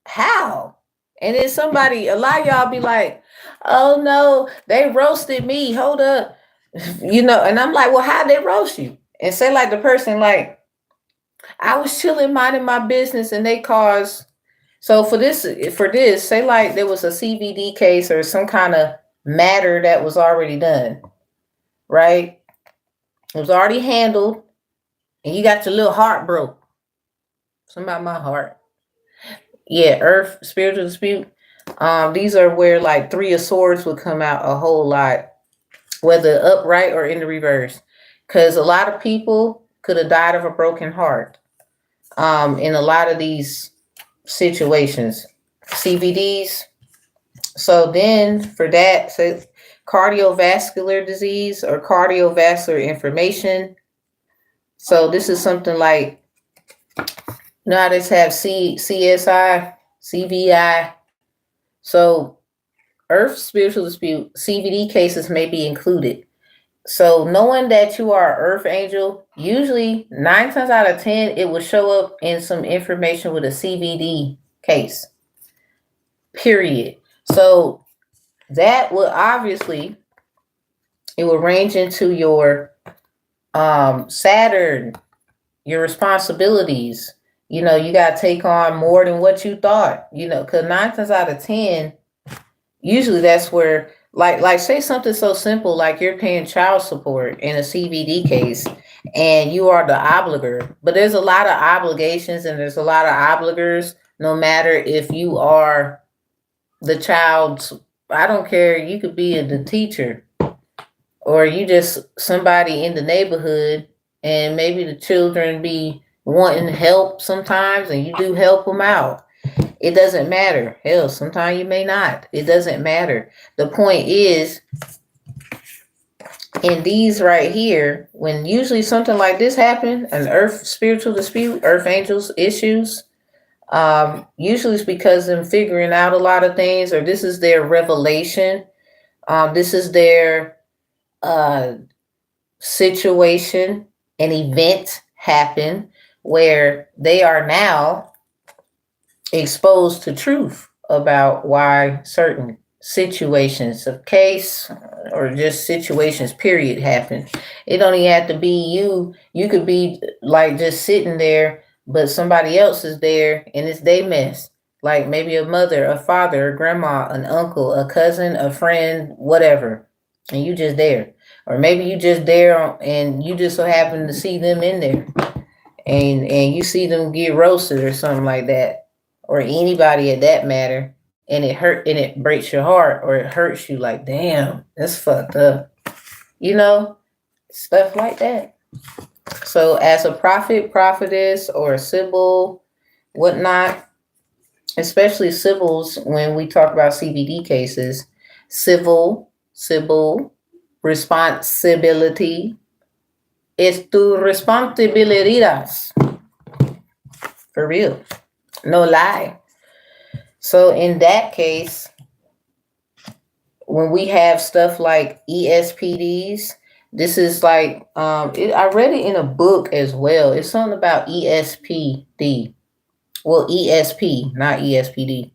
How? And then a lot of y'all be like, oh no, they roasted me. Hold up. And I'm like, well, how'd they roast you? And say like the person like, I was chilling, minding my business, and they caused. So for this, say like there was a CBD case or some kind of matter that was already done, right? It was already handled, and you got your little heart broke. Something about my heart. Yeah, Earth, spiritual dispute. These are where like 3 of Swords would come out a whole lot, whether upright or in the reverse, because a lot of people could have died of a broken heart. In a lot of these situations, CBDs. So then for that, so cardiovascular disease or cardiovascular inflammation. So this is something like, now they have CSI, CBI. So Earth spiritual dispute, CBD cases may be included. So knowing that you are an Earth angel, usually 9 times out of 10, it will show up in some information with a CBD case. Period. So that will obviously, it will range into your Saturn, your responsibilities. You got to take on more than what you thought, because 9 times out of 10, usually that's where, like say something so simple like you're paying child support in a CBD case and you are the obligor, but there's a lot of obligations and there's a lot of obligors, no matter if you are the child's, I don't care, you could be the teacher or you just somebody in the neighborhood, and maybe the children be wanting help sometimes and you do help them out. It doesn't matter. Hell, sometimes you may not. It doesn't matter. The point is, in these right here, when usually something like this happen, an Earth spiritual dispute, Earth angels issues, usually it's because them figuring out a lot of things, or this is their revelation. This is their situation, an event happen where they are now exposed to truth about why certain situations of case or just situations period happen. It don't even have to be you could be like just sitting there, but somebody else is there and it's their mess, like maybe a mother, a father, a grandma, an uncle, a cousin, a friend, whatever, and you just there. Or maybe you just there and you just so happen to see them in there, and you see them get roasted or something like that, or anybody at that matter, and it hurt and it breaks your heart or it hurts you, like, damn, that's fucked up. Stuff like that. So as a prophet, prophetess, or a sibyl, whatnot, especially sibyls, when we talk about CBD cases, sibyl, responsibility, es tu responsabilidad. For real. No lie. So in that case, when we have stuff like ESPDs, this is like, I read it in a book as well. It's something about ESPD. Well, ESP, not ESPD.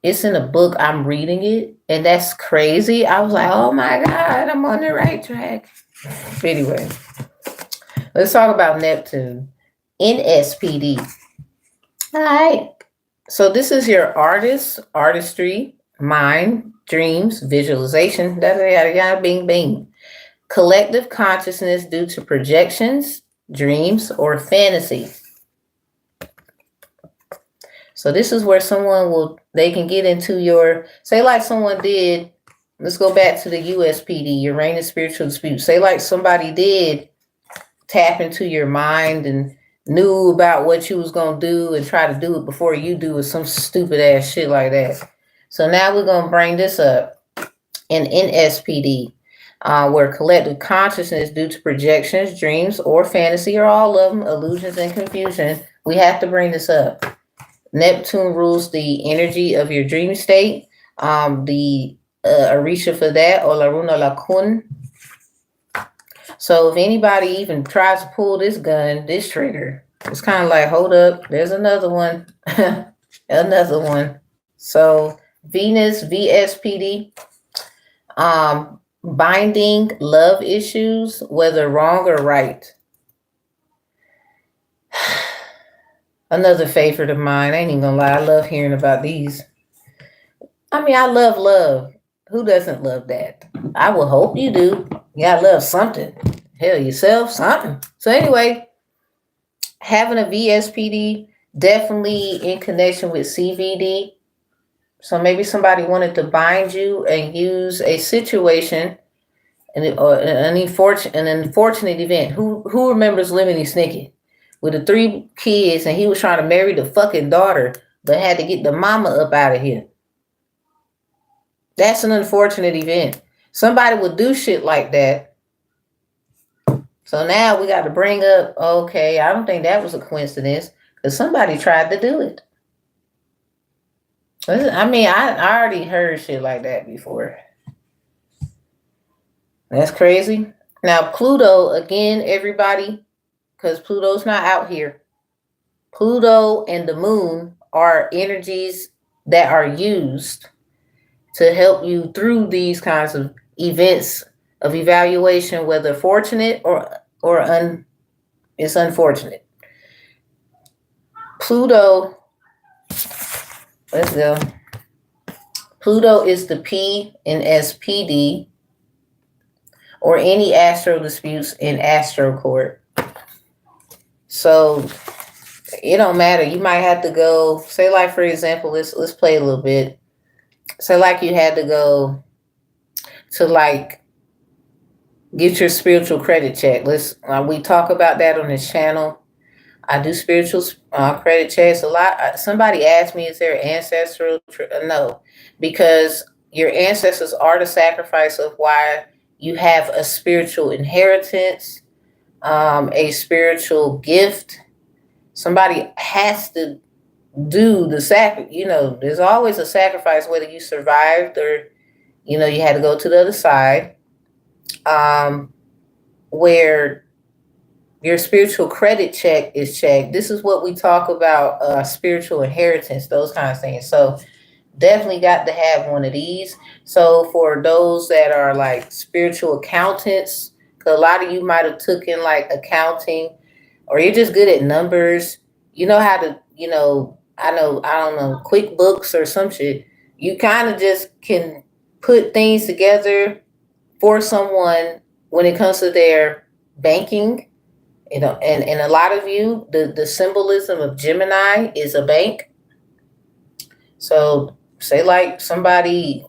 It's in a book. I'm reading it, and that's crazy. I was like, oh my God, I'm on the right track. Anyway, let's talk about Neptune. NSPD. All right. So this is your artistry, mind, dreams, visualization, yada, yada, yada, bing, bing. Collective consciousness due to projections, dreams, or fantasy. So this is where they can get into your, say like someone did, let's go back to the USPD, Uranus spiritual dispute. Say like somebody did tap into your mind and knew about what you was gonna do and try to do it before you do it, some stupid ass shit like that. So now we're gonna bring this up in NSPD, where collective consciousness due to projections, dreams, or fantasy, or all of them, illusions and confusion. We have to bring this up. Neptune rules the energy of your dream state. The Arisha for that, or Laruna Lakun. So if anybody even tries to pull this gun, this trigger, it's kind of like, hold up, there's another one. Another one. So Venus VSPD, binding love issues, whether wrong or right. Another favorite of mine. I ain't even gonna lie, I love hearing about these. I mean, I love love. Who doesn't love that? I will hope you do. You gotta love something. Hell, yourself, something. So anyway, having a VSPD definitely in connection with CVD. So maybe somebody wanted to bind you and use a situation or an unfortunate event. Who remembers Lemony Snicket with the 3 kids and he was trying to marry the fucking daughter, but had to get the mama up out of here? That's an unfortunate event. Somebody would do shit like that. So now we got to bring up, okay, I don't think that was a coincidence because somebody tried to do it. I mean, I already heard shit like that before. That's crazy. Now, Pluto, again, everybody, because Pluto's not out here. Pluto and the moon are energies that are used to help you through these kinds of events of evaluation, whether fortunate or it's unfortunate. Pluto, let's go. Pluto is the P in SPD, or any astro disputes in astro court. So it don't matter. You might have to go, say like, for example, let's play a little bit. Say like you had to go to like get your spiritual credit check. We talk about that on this channel. I do spiritual credit checks a lot. Somebody asked me, is there ancestral? No, because your ancestors are the sacrifice of why you have a spiritual inheritance, a spiritual gift. Somebody has to do the sacrifice. There's always a sacrifice, whether you survived or, you had to go to the other side, where your spiritual credit check is checked. This is what we talk about, spiritual inheritance, those kinds of things. So definitely got to have one of these. So for those that are like spiritual accountants, because a lot of you might have taken like accounting, or you're just good at numbers, you know how to, I don't know, QuickBooks or some shit. You kind of just can put things together for someone when it comes to their banking. And a lot of you, the symbolism of Gemini is a bank. So say like somebody,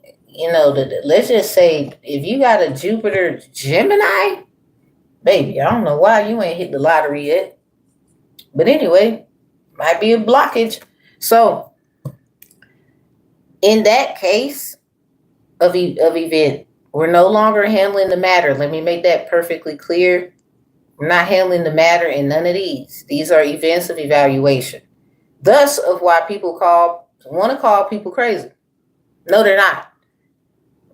let's just say if you got a Jupiter Gemini, baby, I don't know why you ain't hit the lottery yet. But anyway, might be a blockage. So in that case of event, we're no longer handling the matter. Let me make that perfectly clear. We're not handling the matter in none of these. These are events of evaluation. Thus of why people want to call people crazy. No, they're not.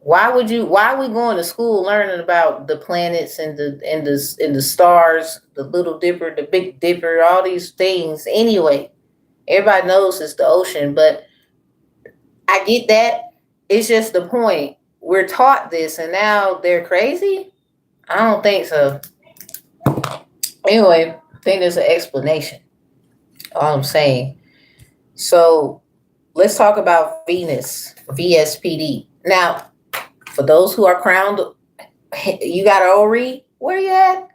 Why are we going to school learning about the planets and the stars, the Little Dipper, the Big Dipper, all these things anyway? Everybody knows it's the ocean, but I get that. It's just the point. We're taught this and now they're crazy? I don't think so. Anyway, I think there's an explanation. All I'm saying. So let's talk about Venus, VSPD. Now, for those who are crowned, you got an Ori, where you at?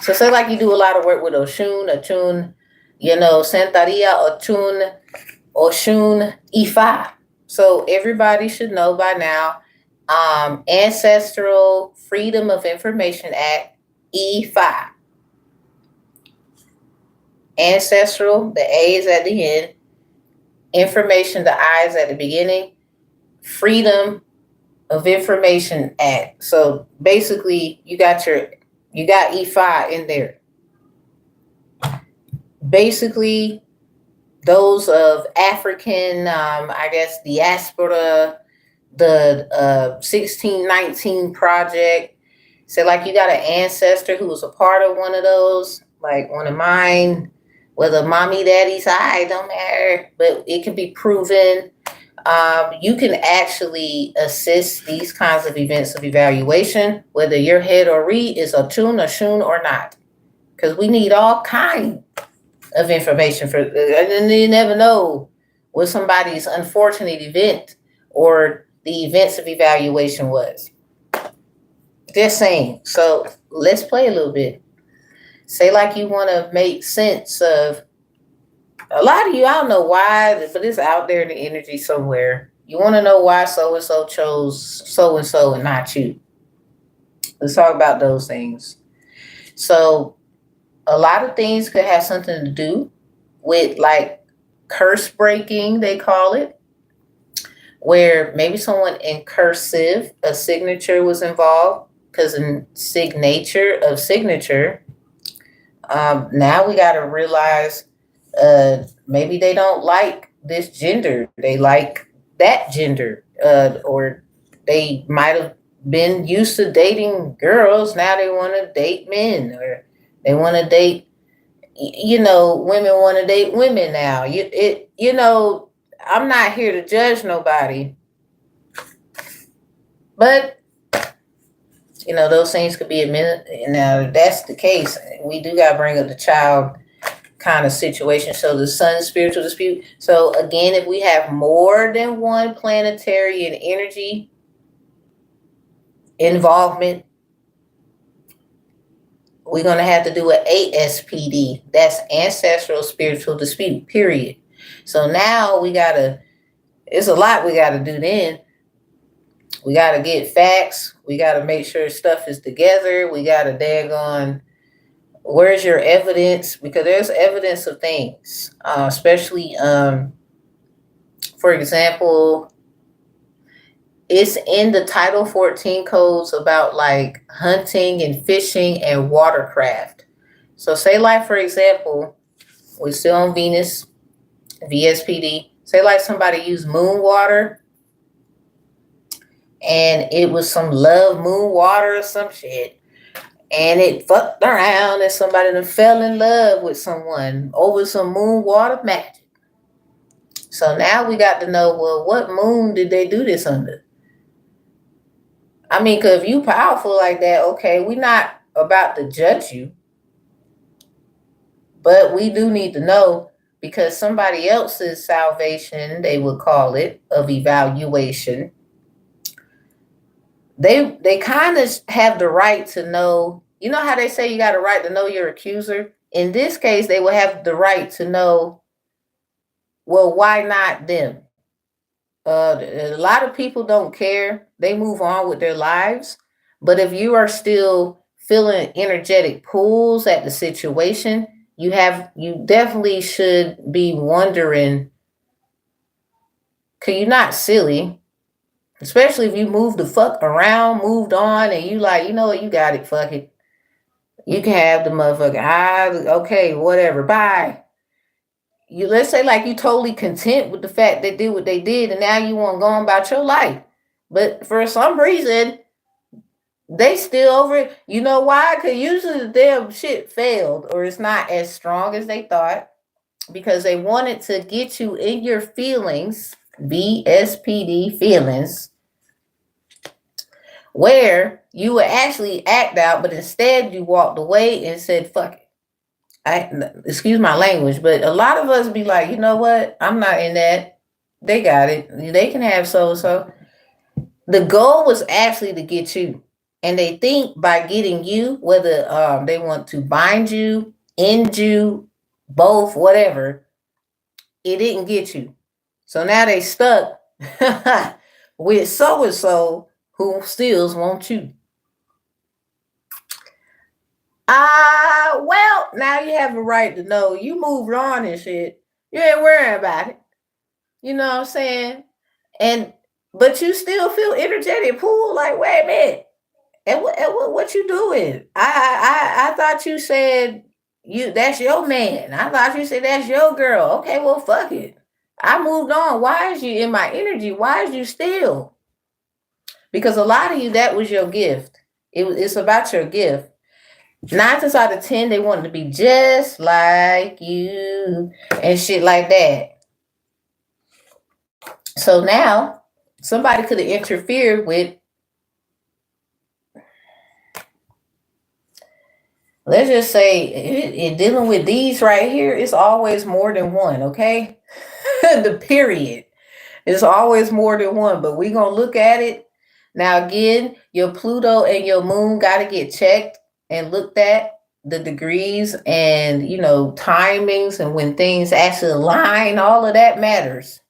So say like you do a lot of work with Oshun, Santaria, Oshun, Ifa. So everybody should know by now, Ancestral Freedom of Information Act, E5. Ancestral, the A is at the end. Information, the I is at the beginning. Freedom of Information Act. So basically, you got E5 in there. Basically, those of African, I guess, diaspora, the 1619 project. So, like, you got an ancestor who was a part of one of those, like one of mine, whether mommy, daddy side, don't matter, but it can be proven. You can actually assist these kinds of events of evaluation, whether your head or read is a tune or shun or not, because we need all kinds of information for, and you never know what somebody's unfortunate event or the events of evaluation was. Just saying. So let's play a little bit. Say like you want to make sense of a lot of you. I don't know why, but it's out there in the energy somewhere. You want to know why so and so chose so and not you. Let's talk about those things. So a lot of things could have something to do with, like, curse breaking, they call it, where maybe someone in cursive, a signature was involved, because in signature, now we got to realize maybe they don't like this gender, they like that gender, or they might have been used to dating girls, now they want to date men, or they want to date, women want to date women now. I'm not here to judge nobody, but those things could be admitted. Now, if that's the case, we do got to bring up the child kind of situation. So the sun spiritual dispute. So again, if we have more than one planetary and energy involvement, we're going to have to do an ASPD. That's ancestral spiritual dispute, period. So now it's a lot we got to do then. We got to get facts. We got to make sure stuff is together. We got to daggone, where's your evidence? Because there's evidence of things, especially, for example, it's in the Title 14 codes about, like, hunting and fishing and watercraft. So say, like, for example, we're still on Venus, VSPD. Say like somebody used moon water and it was some love moon water or some shit, and it fucked around and somebody done fell in love with someone over some moon water magic. So now we got to know, well, what moon did they do this under? I mean, because if you powerful like that, okay, we're not about to judge you, but we do need to know, because somebody else's salvation, they would call it, of evaluation, they kind of have the right to know. You know how they say you got a right to know your accuser? In this case, they will have the right to know, well, why not them? A lot of people don't care. They move on with their lives. But if you are still feeling energetic pulls at the situation, you definitely should be wondering, cause you're not silly. Especially if you moved the fuck around, moved on, and you like, you know what, you got it, fuck it. You can have the motherfucker. Okay, whatever, bye. Let's say like you totally content with the fact they did what they did, and now you want to go on about your life. But for some reason, they still over it. You know why? Because usually the damn shit failed, or it's not as strong as they thought, because they wanted to get you in your feelings, BSPD feelings, where you would actually act out, but instead you walked away and said, fuck it. Excuse my language, but a lot of us be like, you know what? I'm not in that. They got it. They can have so. The goal was actually to get you. And they think by getting you, whether they want to bind you, end you, both, whatever, it didn't get you. So now they stuck with so-and-so who still wants you. Well, now you have a right to know. You moved on and shit. You ain't worrying about it. You know what I'm saying? And but you still feel energetic pull. Like, wait a minute. And what you doing? I thought you said that's your man. I thought you said that's your girl. Okay, well fuck it. I moved on. Why is you in my energy? Why is you still? Because a lot of you, that was your gift. It's about your gift. 9 times out of 10, they want to be just like you and shit like that. So now somebody could have interfered with, let's just say, in dealing with these right here, it's always more than one, okay? The period. It's always more than one, but we're going to look at it. Now, again, your Pluto and your moon got to get checked and looked at, the degrees and, timings and when things actually align, all of that matters.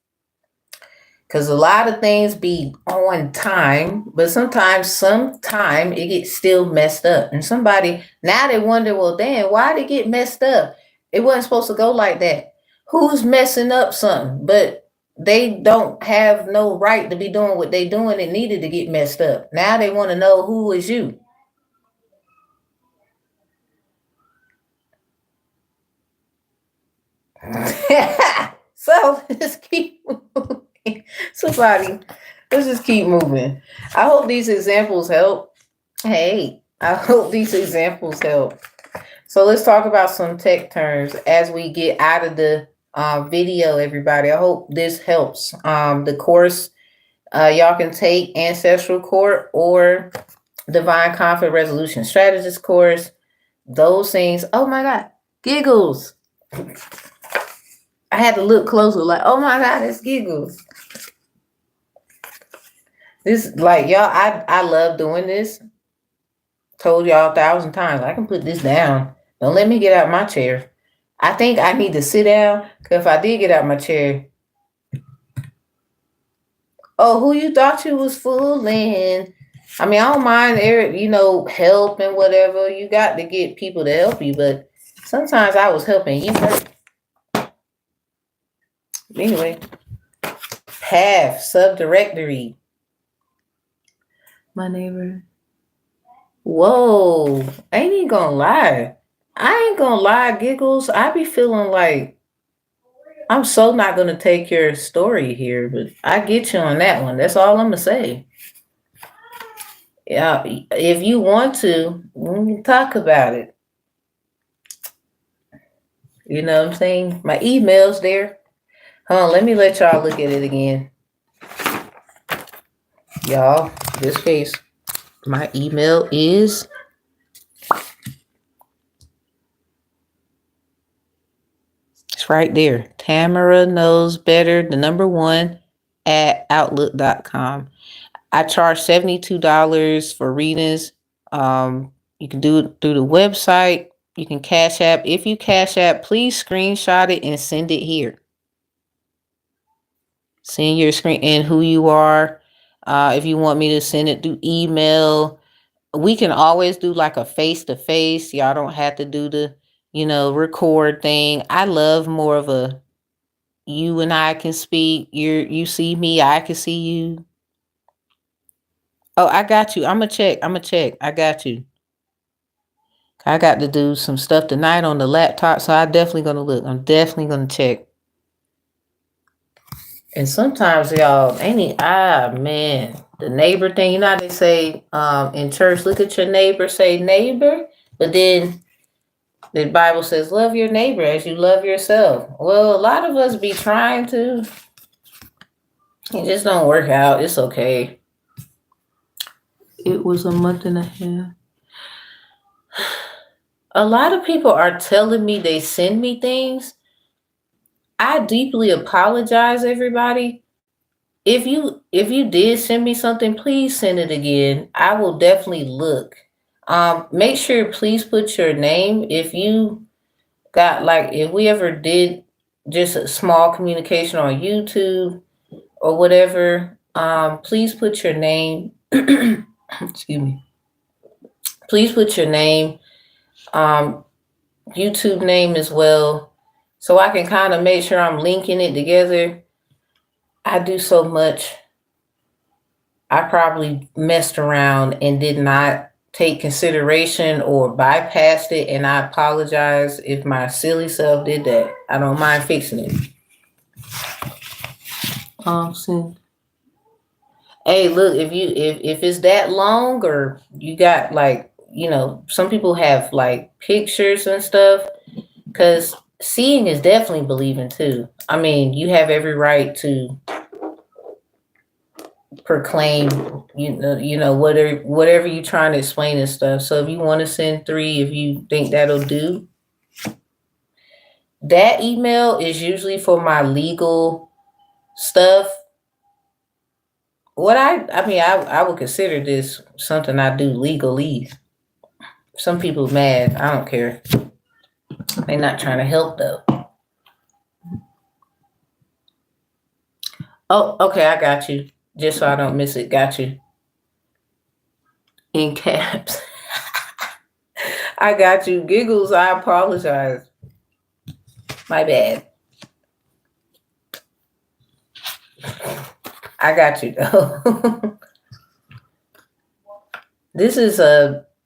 Because a lot of things be on time, but sometime it gets still messed up. And somebody, now they wonder, well, damn, why did it get messed up? It wasn't supposed to go like that. Who's messing up something? But they don't have no right to be doing what they doing. It needed to get messed up. Now they want to know who is you. So let's keep moving. Somebody, let's just keep moving. I hope these examples help. Hey, I hope these examples help. So let's talk about some tech terms as we get out of the video, everybody. I hope this helps. The course, y'all can take Ancestral Court or Divine Conflict Resolution Strategist course. Those things. Oh my God. Giggles. I had to look closer, like, oh my God, it's Giggles. This, like, y'all, I love doing this. Told y'all 1,000 times. I can put this down. Don't let me get out my chair. I think I need to sit down, because if I did get out my chair. Oh, who you thought you was fooling? I mean, I don't mind, help and whatever. You got to get people to help you, but sometimes I was helping you. Anyway, path, subdirectory. My neighbor. Whoa, I ain't even gonna lie. I ain't gonna lie, Giggles. I be feeling like I'm so not gonna take your story here, but I get you on that one. That's all I'm gonna say. Yeah, if you want to, we can talk about it. You know what I'm saying? My email's there. Hold on, let me let y'all look at it again. Y'all, this case, my email is it's right there. Tamara knows better, the number 1 at outlook.com. I charge $72 for readings. You can do it through the website. You can Cash App. If you Cash App, please screenshot it and send it here. Send your screen and who you are. If you want me to send it through email, we can always do like a face-to-face. Y'all don't have to do the, record thing. I love more of a you and I can speak. You see me, I can see you. Oh, I got you. I'm gonna check. I got you. I got to do some stuff tonight on the laptop, so I'm definitely gonna look. I'm definitely gonna check. And sometimes y'all, man, the neighbor thing, you know how they say in church, look at your neighbor, say neighbor, but then the Bible says love your neighbor as you love yourself. Well, a lot of us be trying to. It just don't work out. It's okay. It was a month and a half. A lot of people are telling me they send me things. I deeply apologize, everybody. If you did send me something, please send it again. I will definitely look. Make sure please put your name. If you got if we ever did just a small communication on YouTube or whatever, please put your name. Excuse me. Please put your name YouTube name as well, so I can kind of make sure I'm linking it together. I do so much. I probably messed around and did not take consideration or bypassed it, and I apologize if my silly self did that. I don't mind fixing it. See. Hey, look, if it's that long, or you got like, some people have like pictures and stuff, because seeing is definitely believing too. I mean, you have every right to proclaim, whatever you're trying to explain and stuff. So if you want to send 3, if you think that'll do, that email is usually for my legal stuff. I would consider this something I do legally. Some people mad. I don't care. They're not trying to help though. Oh, okay, I got you. Just so I don't miss it. Got you. In caps. I got you. Giggles, I apologize. My bad. I got you though. This is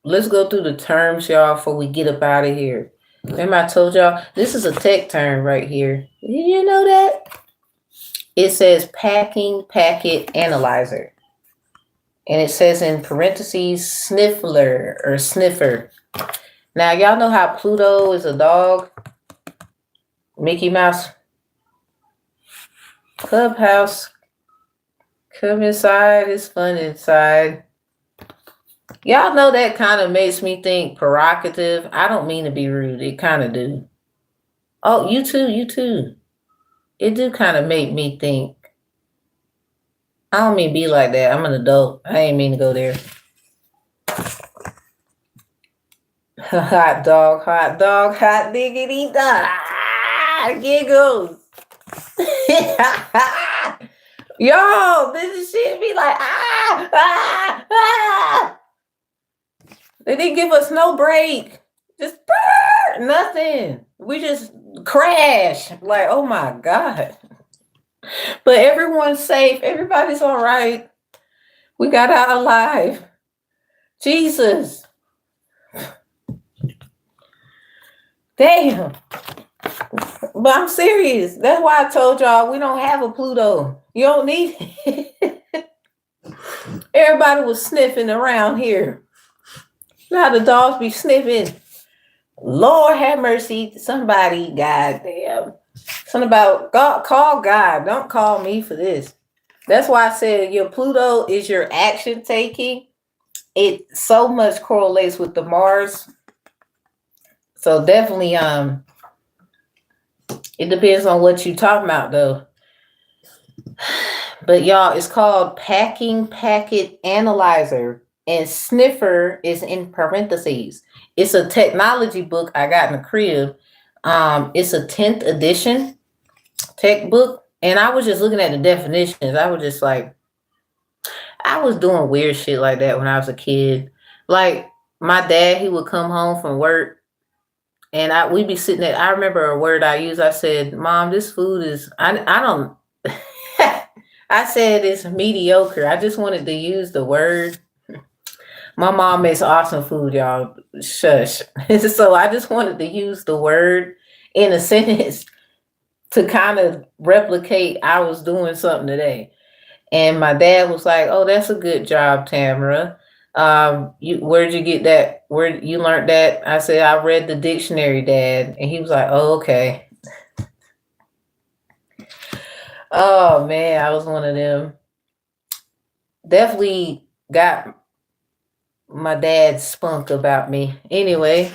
let's go through the terms, y'all, before we get up out of here. Remember I told y'all, this is a tech term right here. Did you know that? It says packing packet analyzer. And it says in parentheses, sniffler or sniffer. Now, y'all know how Pluto is a dog? Mickey Mouse. Clubhouse. Come inside. It's fun inside. Y'all know that kind of makes me think provocative. I don't mean to be rude. It kind of do. Oh, you too. It do kind of make me think. I don't mean be like that. I'm an adult. I ain't mean to go there. Hot dog, hot diggity dog. Giggles. Yo, this shit be like, They didn't give us no break. Just nothing. We just crash. Like, oh my God. But everyone's safe. Everybody's all right. We got out alive. Jesus. Damn. But I'm serious. That's why I told y'all we don't have a Pluto. You don't need it. Everybody was sniffing around here. Now the dogs be sniffing. Lord have mercy. Somebody, goddamn. Something about God. Call God. Don't call me for this. That's why I said your Pluto is your action taking. It so much correlates with the Mars. So definitely, it depends on what you talking about though. But y'all, it's called Packing Packet Analyzer, and sniffer is in parentheses. It's a technology book I got in the crib. It's a 10th edition tech book, and I was just looking at the definitions. I was just like, I was doing weird shit like that when I was a kid. Like my dad, he would come home from work, and we'd be sitting there. I remember a word I used. I said, "Mom, this food is I don't." I said it's mediocre. I just wanted to use the word. My mom makes awesome food, y'all. Shush. So I just wanted to use the word in a sentence to kind of replicate I was doing something today. And my dad was like, "Oh, that's a good job, Tamara. Where'd you get that? Where you learned that?" I said, "I read the dictionary, Dad." And he was like, "Oh, okay." Oh man, I was one of them. Definitely got my dad's spunk about me. Anyway,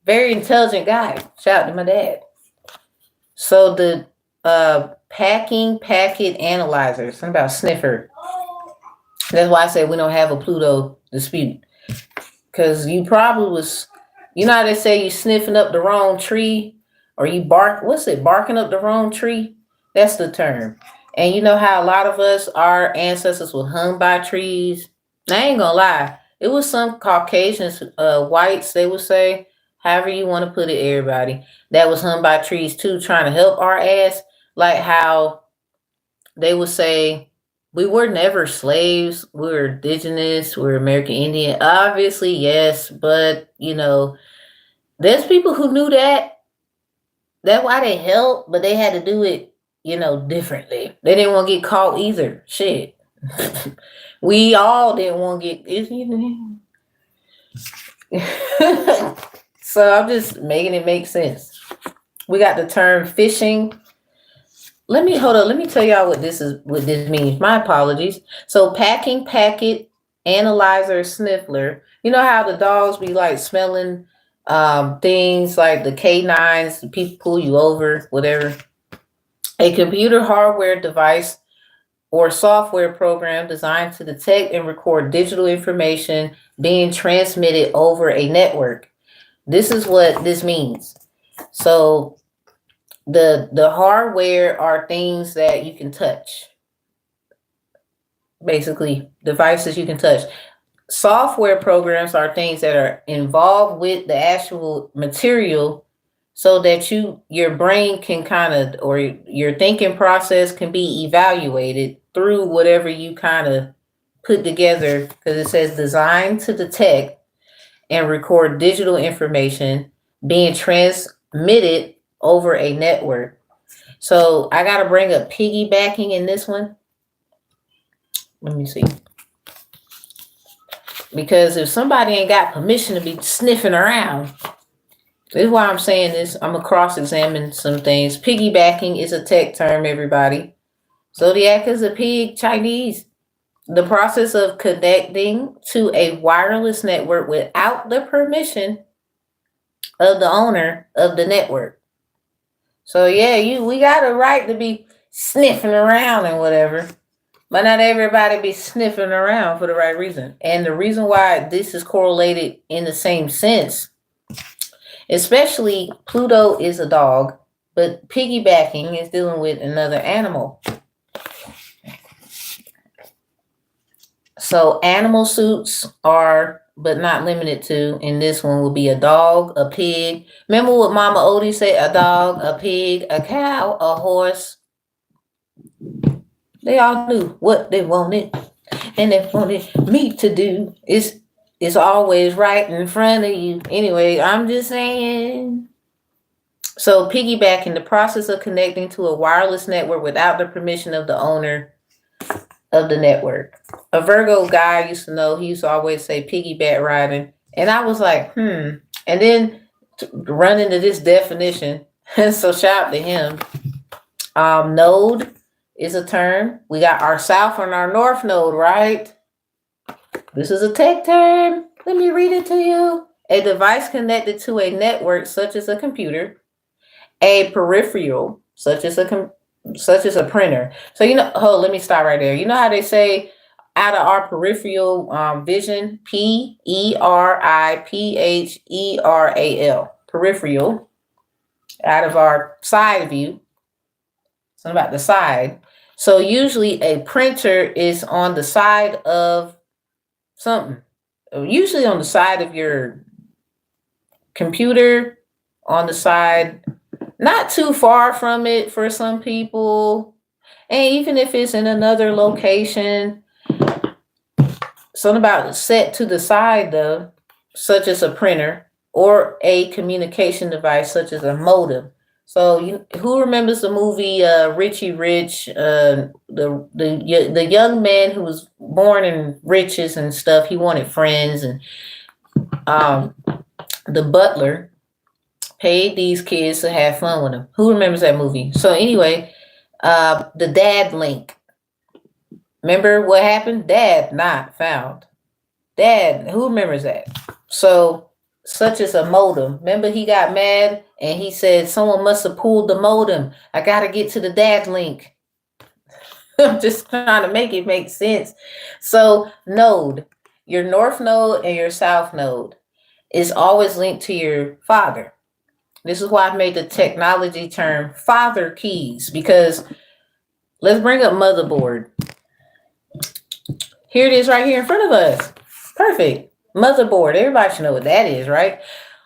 very intelligent guy. Shout out to my dad. So the packing packet analyzer, something about sniffer. That's why I say we don't have a Pluto dispute. Because you probably was, how they say you sniffing up the wrong tree, or you barking up the wrong tree? That's the term. And you know how a lot of us, our ancestors were hung by trees? I ain't gonna lie. It was some Caucasians, whites, they would say, however you want to put it, everybody, that was hung by trees too, trying to help our ass. Like how they would say, we were never slaves, we were indigenous, we were American Indian. Obviously, yes, but there's people who knew that. That's why they helped, but they had to do it, differently. They didn't want to get caught either. Shit. We all didn't want to get. So I'm just making it make sense. We got the term fishing. Let me tell y'all what this means. My apologies. So packing, packet, analyzer, sniffler. You know how the dogs be like smelling things like the canines, the people pull you over, whatever. A computer hardware device or software program designed to detect and record digital information being transmitted over a network. This is what this means. So the hardware are things that you can touch. Basically, devices you can touch. Software programs are things that are involved with the actual material so that your brain can kind of, or your thinking process can be evaluated through whatever you kind of put together, because it says designed to detect and record digital information being transmitted over a network. So I got to bring up piggybacking in this one. Let me see. Because if somebody ain't got permission to be sniffing around, this is why I'm saying this. I'm going to cross-examine some things. Piggybacking is a tech term, everybody. Zodiac is a pig, Chinese. The process of connecting to a wireless network without the permission of the owner of the network. So yeah, we got a right to be sniffing around and whatever. But not everybody be sniffing around for the right reason. And the reason why this is correlated in the same sense, especially Pluto is a dog, but piggybacking is dealing with another animal. So animal suits are, but not limited to, in this one will be a dog, a pig. Remember what Mama Odie said? A dog, a pig, a cow, a horse. They all knew what they wanted, and they wanted me to do. It's always right in front of you. Anyway, I'm just saying. So piggybacking, the process of connecting to a wireless network without the permission of the owner of the network. A Virgo guy used to know, he used to always say piggyback riding. And I was like, And then run into this definition. So shout out to him. Node is a term. We got our south and our north node, right? This is a tech term. Let me read it to you. A device connected to a network, such as a computer, a peripheral, such as a printer. So let me stop right there. You know how they say out of our peripheral vision, Peripheral, peripheral, out of our side view. Something about the side. So usually a printer is on the side of something. Usually on the side of your computer, on the side, not too far from it for some people. And even if it's in another location, something about set to the side though, such as a printer or a communication device such as a modem. So who remembers the movie Richie Rich? The young man who was born in riches and stuff. He wanted friends, and the butler paid these kids to have fun with him. Who remembers that movie? So anyway, the dad link. Remember what happened? Dad not found. Dad, who remembers that? So such as a modem. Remember he got mad and he said someone must have pulled the modem. I got to get to the dad link. I'm just trying to make it make sense. So node, your north node and your south node is always linked to your father. This is why I made the technology term father keys, because let's bring up motherboard. Here it is right here in front of us. Perfect. Motherboard. Everybody should know what that is, right?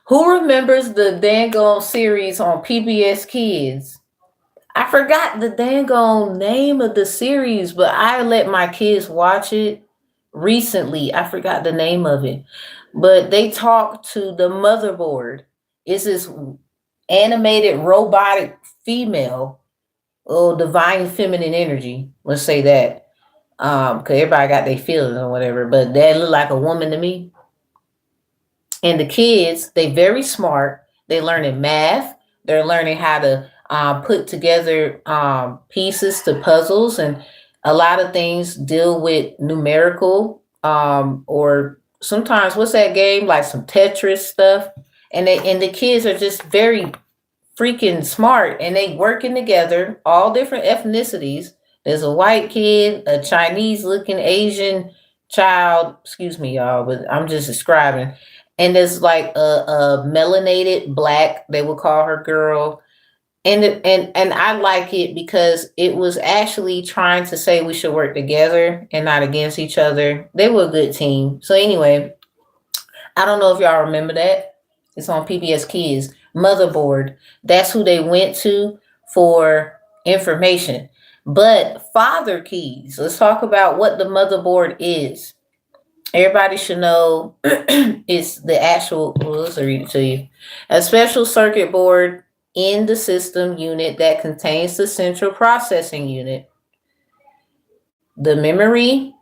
Who remembers the dang series on PBS Kids? I forgot the dang name of the series, but I let my kids watch it recently. I forgot the name of it. But they talk to the motherboard. It's this animated robotic female, oh, divine feminine energy. Let's say that. Cause everybody got their feelings or whatever, but that look like a woman to me. And the kids, they very smart. They learning math. They're learning how to put together pieces to puzzles, and a lot of things deal with numerical or sometimes what's that game like some Tetris stuff. And the kids are just very freaking smart, and they working together, all different ethnicities. There's a white kid, a Chinese looking Asian child, excuse me y'all, but I'm just describing, and there's like a melanated black, they would call her girl. And I like it because it was actually trying to say we should work together and not against each other. They were a good team. So anyway, I don't know if y'all remember that. It's on PBS Kids. Motherboard. That's who they went to for information. But father keys. Let's talk about what the motherboard is. Everybody should know it's the actual, well, let's read it to you. A special circuit board in the system unit that contains the central processing unit, the memory,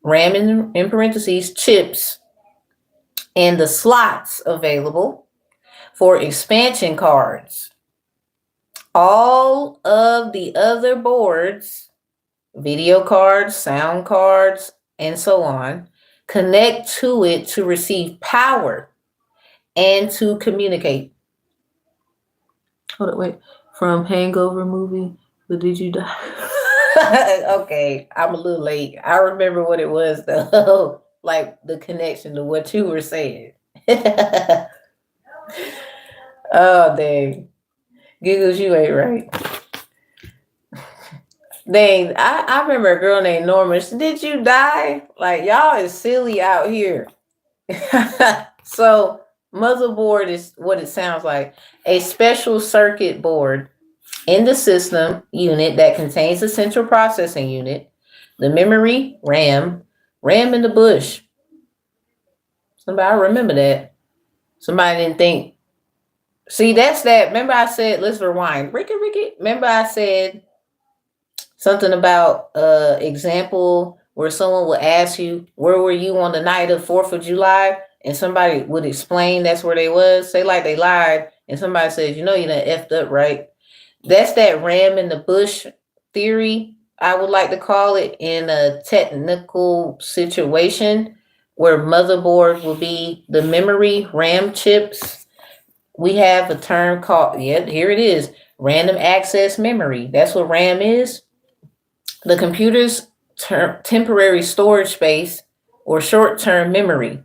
RAM in parentheses, chips, and the slots available for expansion cards. All of the other boards, video cards, sound cards, and so on, connect to it to receive power and to communicate. Hold on, wait. From Hangover movie, but did you die? Okay, I'm a little late. I remember what it was though, like the connection to what you were saying. Oh, dang. Giggles, you ain't right. Dang, I remember a girl named Norma. Did you die? Like, y'all is silly out here. So, motherboard is what it sounds like. A special circuit board in the system unit that contains the central processing unit, the memory, RAM in the bush. Somebody remember that. Somebody didn't think. See, that's that. Remember I said, let's rewind. Ricky. Remember I said something about example where someone would ask you, where were you on the night of 4th of July? And somebody would explain that's where they was. Say like they lied. And somebody says, you done effed up, right? That's that RAM in the bush theory, I would like to call it, in a technical situation where motherboard will be the memory RAM chips. We have a term called, here it is, random access memory. That's what RAM is. The computer's temporary storage space or short-term memory.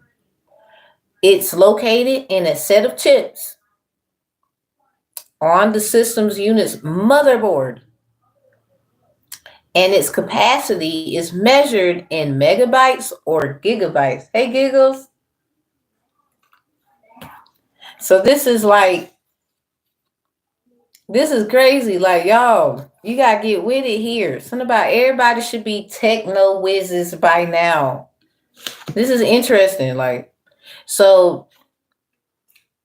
It's located in a set of chips on the system's unit's motherboard, and its capacity is measured in megabytes or gigabytes. Hey, Giggles. So this is crazy. Like, y'all, you got to get with it here. Something about everybody should be techno whizzes by now. This is interesting. Like, so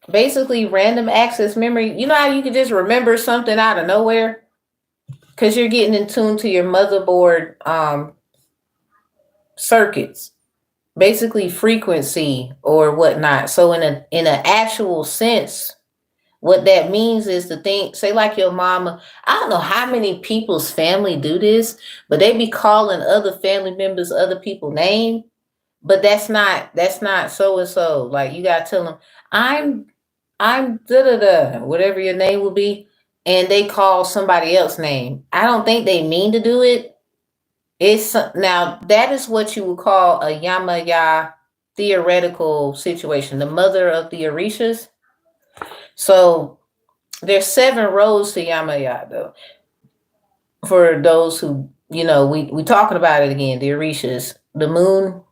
basically random access memory. You know how you can just remember something out of nowhere? Because you're getting in tune to your motherboard circuits, basically frequency or whatnot. So in an actual sense, what that means is the thing, say like your mama, I don't know how many people's family do this, but they be calling other family members other people's name, but that's not so and so. Like, you gotta tell them, I'm da da da, whatever your name will be, and they call somebody else's name. I don't think they mean to do it. It's now that is what you would call a Yamaya theoretical situation, the mother of the Orishas. So there's 7 roads to Yamaya though. For those who, we talking about it again, the Orishas. The moon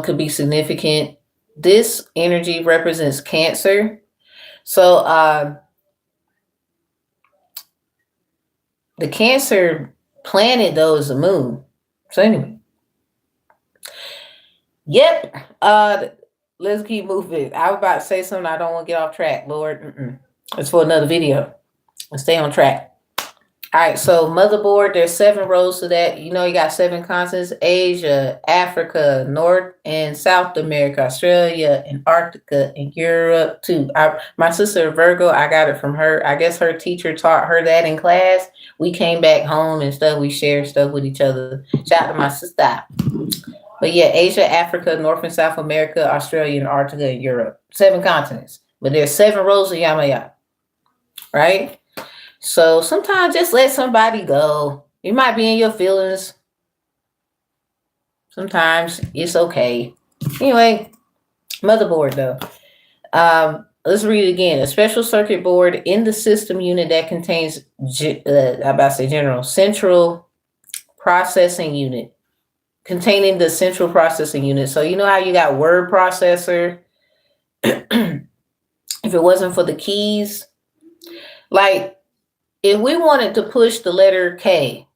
could be significant. This energy represents Cancer. So the Cancer planet, though, is the moon. So anyway, yep. Let's keep moving. I was about to say something. I don't want to get off track, Lord. It's for another video. Let's stay on track. All right, so motherboard, there's 7 rows to that. You know, you got 7 continents: Asia, Africa, North and South America, Australia, Antarctica, and Europe too. My sister Virgo, I got it from her. I guess her teacher taught her that in class. We came back home and stuff. We shared stuff with each other. Shout out to my sister. But yeah, Asia, Africa, North and South America, Australia, Antarctica, and Europe. 7 continents. But there's 7 rows of Yamaya, right? So sometimes just let somebody go. You might be in your feelings. Sometimes it's okay. Anyway, motherboard though. Let's read it again. A special circuit board in the system unit that contains, central processing unit. Containing the central processing unit. So you know how you got word processor? If it wasn't for the keys, like, if we wanted to push the letter K,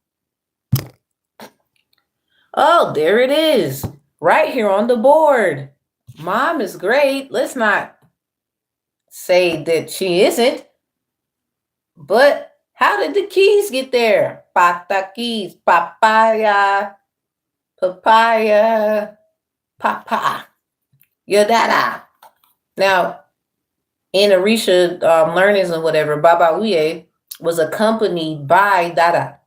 oh, there it is, right here on the board. Mom is great. Let's not say that she isn't. But how did the keys get there? Pata keys, papaya, papaya, papa, yadada. Now, in Orisha learnings and whatever, Baba Uye was accompanied by Dada,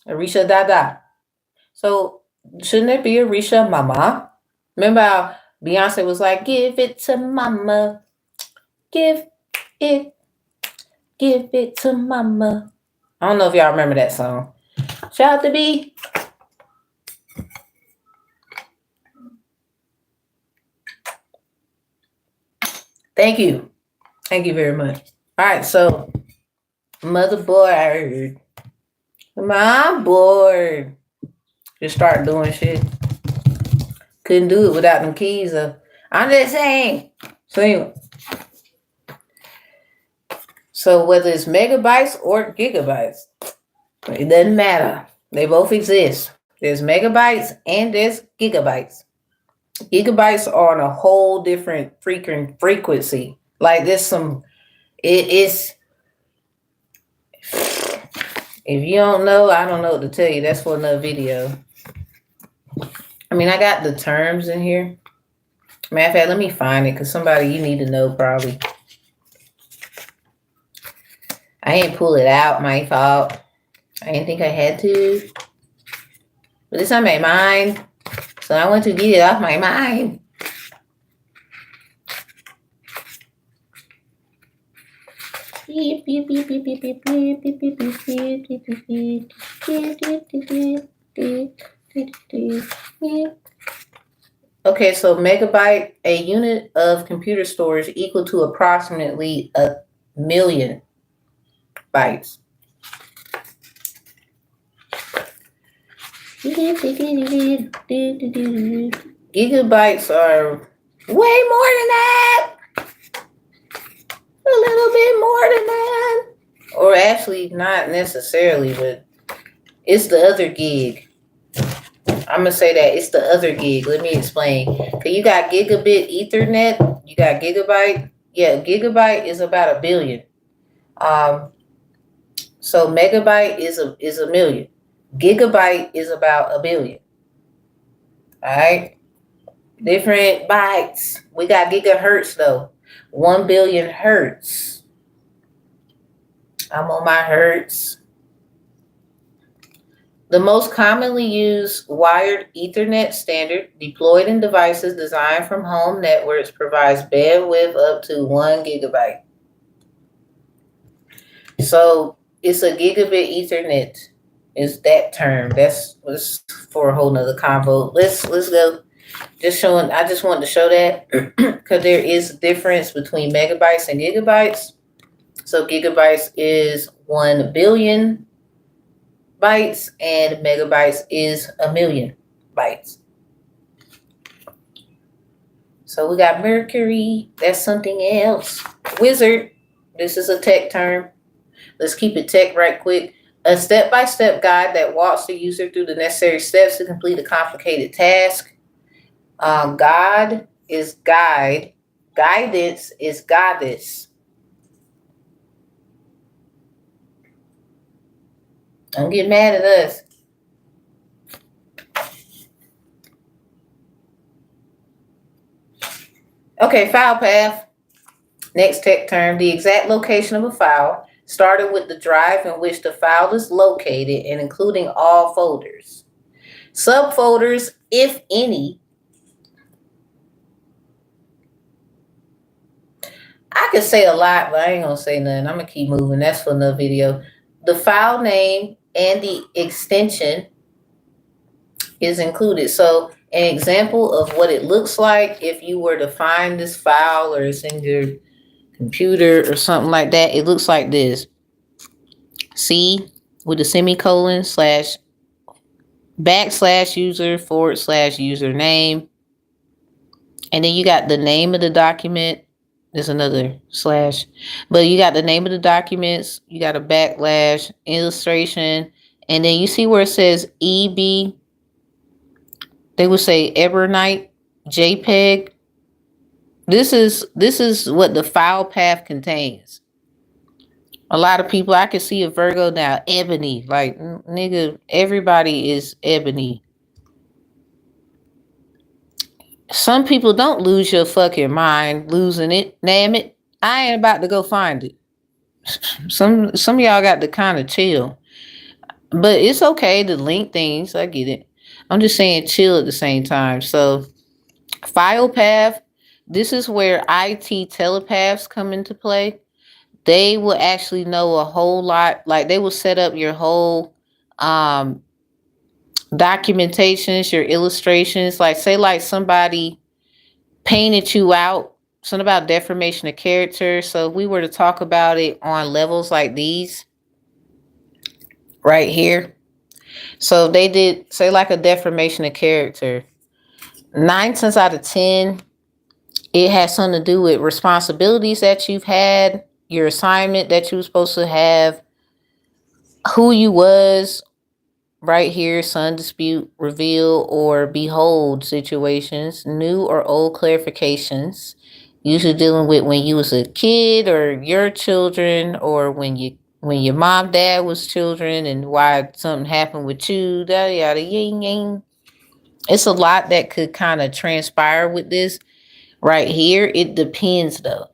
Orisha Dada. So shouldn't it be Orisha Mama? Remember how Beyonce was like, give it to mama, give it to mama. I don't know if y'all remember that song. Shout out to B. Thank you. Thank you very much. All right, so motherboard. My board. Just start doing shit. Couldn't do it without them keys. I'm just saying. So anyway. So whether it's megabytes or gigabytes, it doesn't matter. They both exist. There's megabytes and there's gigabytes. Gigabytes are on a whole different frequency. Like there's some, it's, if you don't know, I don't know what to tell you. That's for another video. I mean, I got the terms in here. Matter of fact, let me find it because somebody you need to know probably. I ain't pull it out, my fault. I didn't think I had to. But it's on my mind. So I want to get it off my mind. Okay, so megabyte, a unit of computer storage equal to approximately 1,000,000 bytes. Gigabytes are way more than that. A little bit more than that. Or actually, not necessarily, but it's the other gig. I'm going to say that it's the other gig. Let me explain. Okay, you got gigabit Ethernet. You got gigabyte. Yeah, gigabyte is about 1 billion. So megabyte is a million. Gigabyte is about 1 billion. All right. Different bytes. We got gigahertz though. 1 billion hertz. I'm on my hertz. The most commonly used wired Ethernet standard deployed in devices designed from home networks provides bandwidth up to 1 gigabyte. So it's a gigabit Ethernet is that term. That's for a whole nother convo. Let's go. Just showing, I just wanted to show that because there is a difference between megabytes and gigabytes. So gigabytes is 1 billion bytes and megabytes is 1,000,000 bytes. So we got Mercury. That's something else. Wizard. This is a tech term. Let's keep it tech right quick. A step-by-step guide that walks the user through the necessary steps to complete a complicated task. God is guide. Guidance is goddess. Don't get mad at us. Okay, file path. Next tech term, the exact location of a file, starting with the drive in which the file is located and including all folders. Subfolders, if any. I could say a lot, but I ain't gonna say nothing. I'm gonna keep moving. That's for another video. The file name and the extension is included. So an example of what it looks like if you were to find this file or it's in your computer or something like that, it looks like this. C with a semicolon slash backslash user forward slash username. And then you got the name of the document. There's another slash. But you got the name of the documents. You got a backlash, illustration. And then you see where it says EB. They would say Ebernite, JPEG. This is what the file path contains. A lot of people, I can see a Virgo now, ebony. Like, nigga, everybody is ebony. Some people don't lose your fucking mind losing it. Damn it. I ain't about to go find it. Some of y'all got to kind of chill. But it's okay to link things. I get it. I'm just saying chill at the same time. So file path, this is where IT telepaths come into play. They will actually know a whole lot. Like they will set up your whole documentations, your illustrations. Like say like somebody painted you out, something about deformation of character. So if we were to talk about it on levels like these right here. So they did say like a deformation of character. 9 times out of 10, it has something to do with responsibilities that you've had, your assignment that you were supposed to have, who you was. Right here, sun dispute, reveal, or behold situations, new or old clarifications, usually dealing with when you was a kid or your children, or when your mom, dad was children, and why something happened with you, yada yada ying ying. It's a lot that could kind of transpire with this right here. It depends though.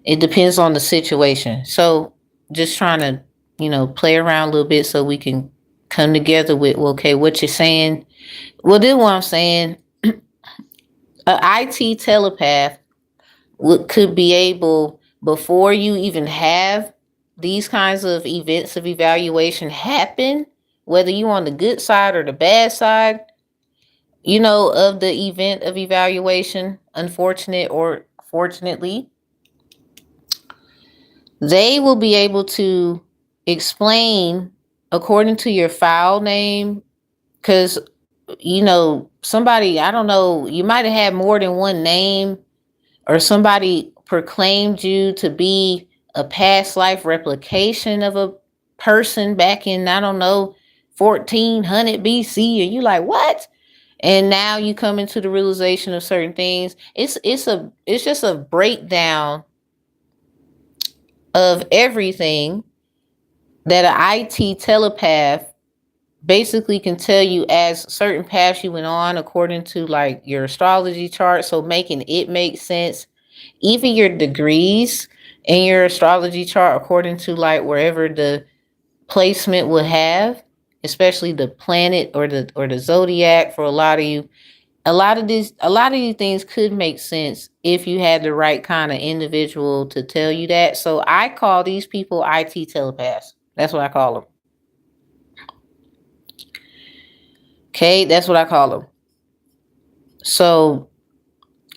It depends on the situation. So just trying to, play around a little bit so we can come together with, well, okay, what you're saying. Well, this is what I'm saying. An IT telepath could be able, before you even have these kinds of events of evaluation happen, whether you're on the good side or the bad side, of the event of evaluation, unfortunate or fortunately, they will be able to explain according to your file name, because somebody, I don't know, you might have had more than one name, or somebody proclaimed you to be a past life replication of a person back in, I don't know, 1400 BC, and you like, what? And now you come into the realization of certain things. It's just a breakdown of everything that an IT telepath basically can tell you as certain paths you went on according to like your astrology chart. So making it make sense, even your degrees in your astrology chart according to like wherever the placement would have, especially the planet or the zodiac. For a lot of you, a lot of these things could make sense if you had the right kind of individual to tell you that. So I call these people IT telepaths. That's what I call them. Okay, that's what I call them. So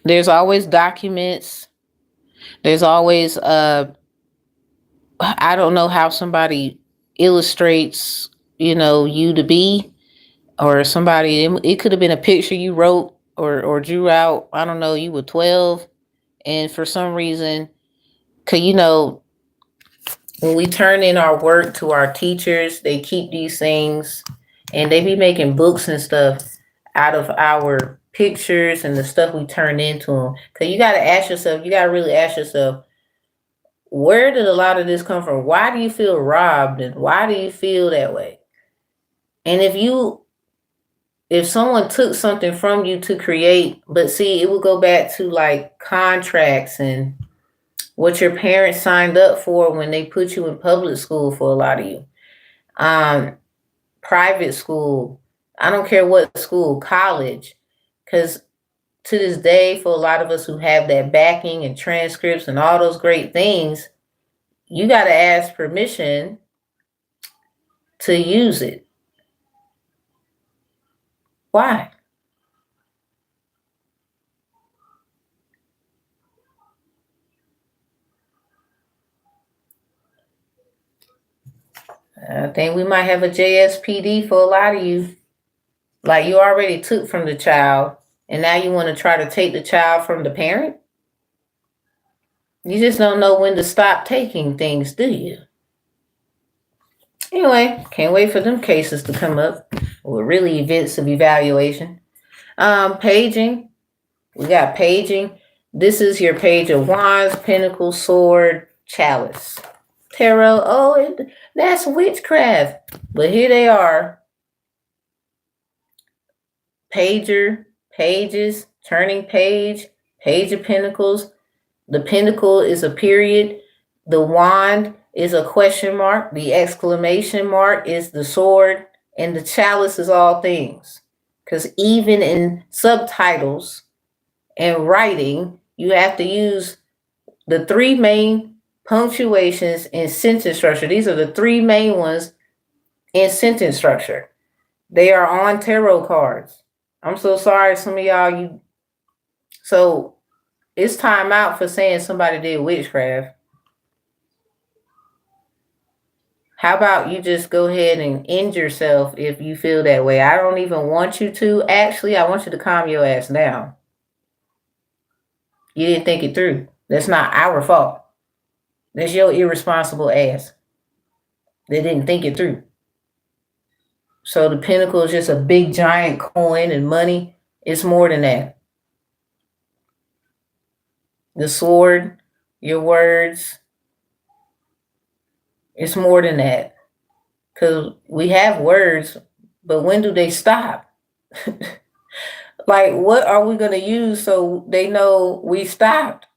there's always documents. There's always I don't know how somebody illustrates, you to be, or somebody, it could have been a picture you wrote or drew out, I don't know, you were 12, and for some reason, cause when we turn in our work to our teachers, they keep these things and they be making books and stuff out of our pictures and the stuff we turn into them. Cause you gotta ask yourself, you gotta really ask yourself, where did a lot of this come from? Why do you feel robbed and why do you feel that way? And if someone took something from you to create, but see, it would go back to like contracts and what your parents signed up for when they put you in public school for a lot of you. Private school, I don't care what school, college, because to this day, for a lot of us who have that backing and transcripts and all those great things, you got to ask permission to use it. Why? I think we might have a JSPD for a lot of you. Like you already took from the child, and now you want to try to take the child from the parent? You just don't know when to stop taking things, do you? Anyway, can't wait for them cases to come up with really events of evaluation. Paging. We got paging. This is your page of wands, pentacle, sword, chalice. Tarot. Oh, that's witchcraft. But here they are. Pager, pages, turning page, page of pentacles. The pentacle is a period. The wand is a question mark. The exclamation mark is the sword. And the chalice is all things. Because even in subtitles and writing, you have to use the three main punctuations in sentence structure. These are the three main ones in sentence structure. They are on tarot cards. I'm so sorry, some of y'all, so it's time out for saying somebody did witchcraft. How about you just go ahead and end yourself if you feel that way? I don't even want you to. Actually, I want you to calm your ass down. You didn't think it through. That's not our fault. That's your irresponsible ass. They didn't think it through. So the pentacle is just a big giant coin and money. It's more than that. The sword, your words, it's more than that. Because we have words, but when do they stop? Like, what are we going to use so they know we stopped?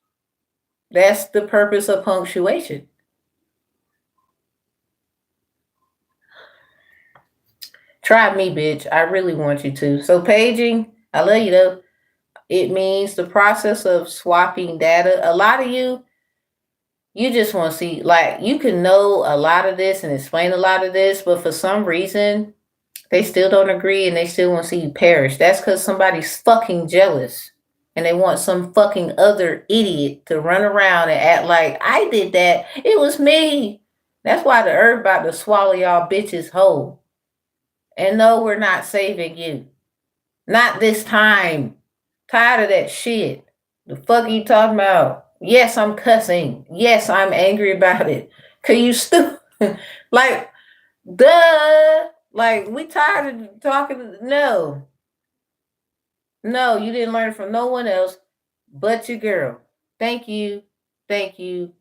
That's the purpose of punctuation. Try me, bitch. I really want you to. So paging, I love you though. It means the process of swapping data. A lot of you just want to see, like, you can know a lot of this and explain a lot of this, but for some reason, they still don't agree and they still want to see you perish. That's because somebody's fucking jealous and they want some fucking other idiot to run around and act like, I did that. It was me. That's why the earth about to swallow y'all bitches whole. And no, we're not saving you. Not this time. Tired of that shit. The fuck are you talking about? Yes, I'm cussing. Yes, I'm angry about it. Cause you stupid. Like, duh. Like, we tired of talking. No. No, you didn't learn from no one else but your girl. Thank you. Thank you.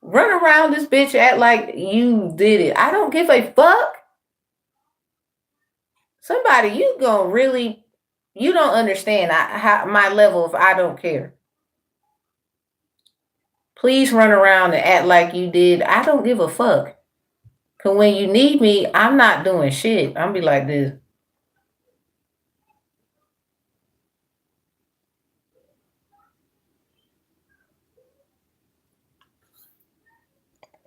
Run around this bitch, act like you did it. I don't give a fuck. Somebody, you gonna really, you don't understand my level of I don't care. Please run around and act like you did. I don't give a fuck. Cause when you need me, I'm not doing shit. I'm be like this.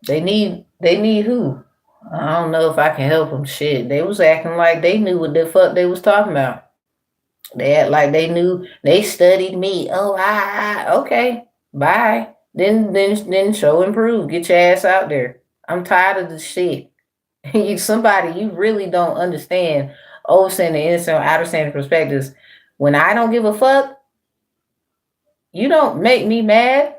They need who? I don't know if I can help them. Shit, they was acting like they knew what the fuck they was talking about. They act like they knew. They studied me. Oh, okay, bye. Then show and prove. Get your ass out there. I'm tired of the shit. Somebody, you really don't understand old standard, innocent, outer standard perspectives. When I don't give a fuck, you don't make me mad.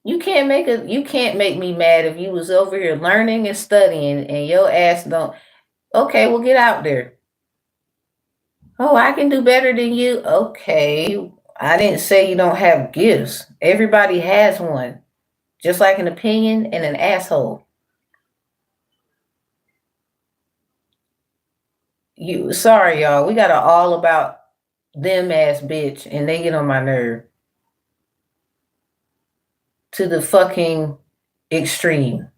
You can't make me mad if you was over here learning and studying and your ass don't. Okay, well, get out there. Oh, I can do better than you. Okay, I didn't say you don't have gifts. Everybody has one, just like an opinion and an asshole. Sorry, y'all. We got an all about them ass bitch, and they get on my nerve to the fucking extreme.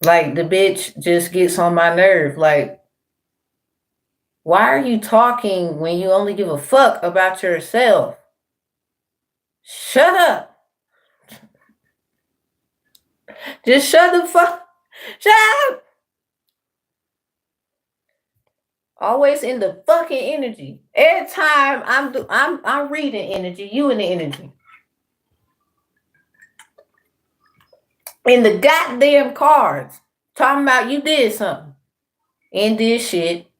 Like, the bitch just gets on my nerve. Like, why are you talking when you only give a fuck about yourself? Shut up. Just shut the fuck. Shut up. Always in the fucking energy. Every time I'm reading energy, you in the energy. In the goddamn cards, talking about you did something, ain't did shit,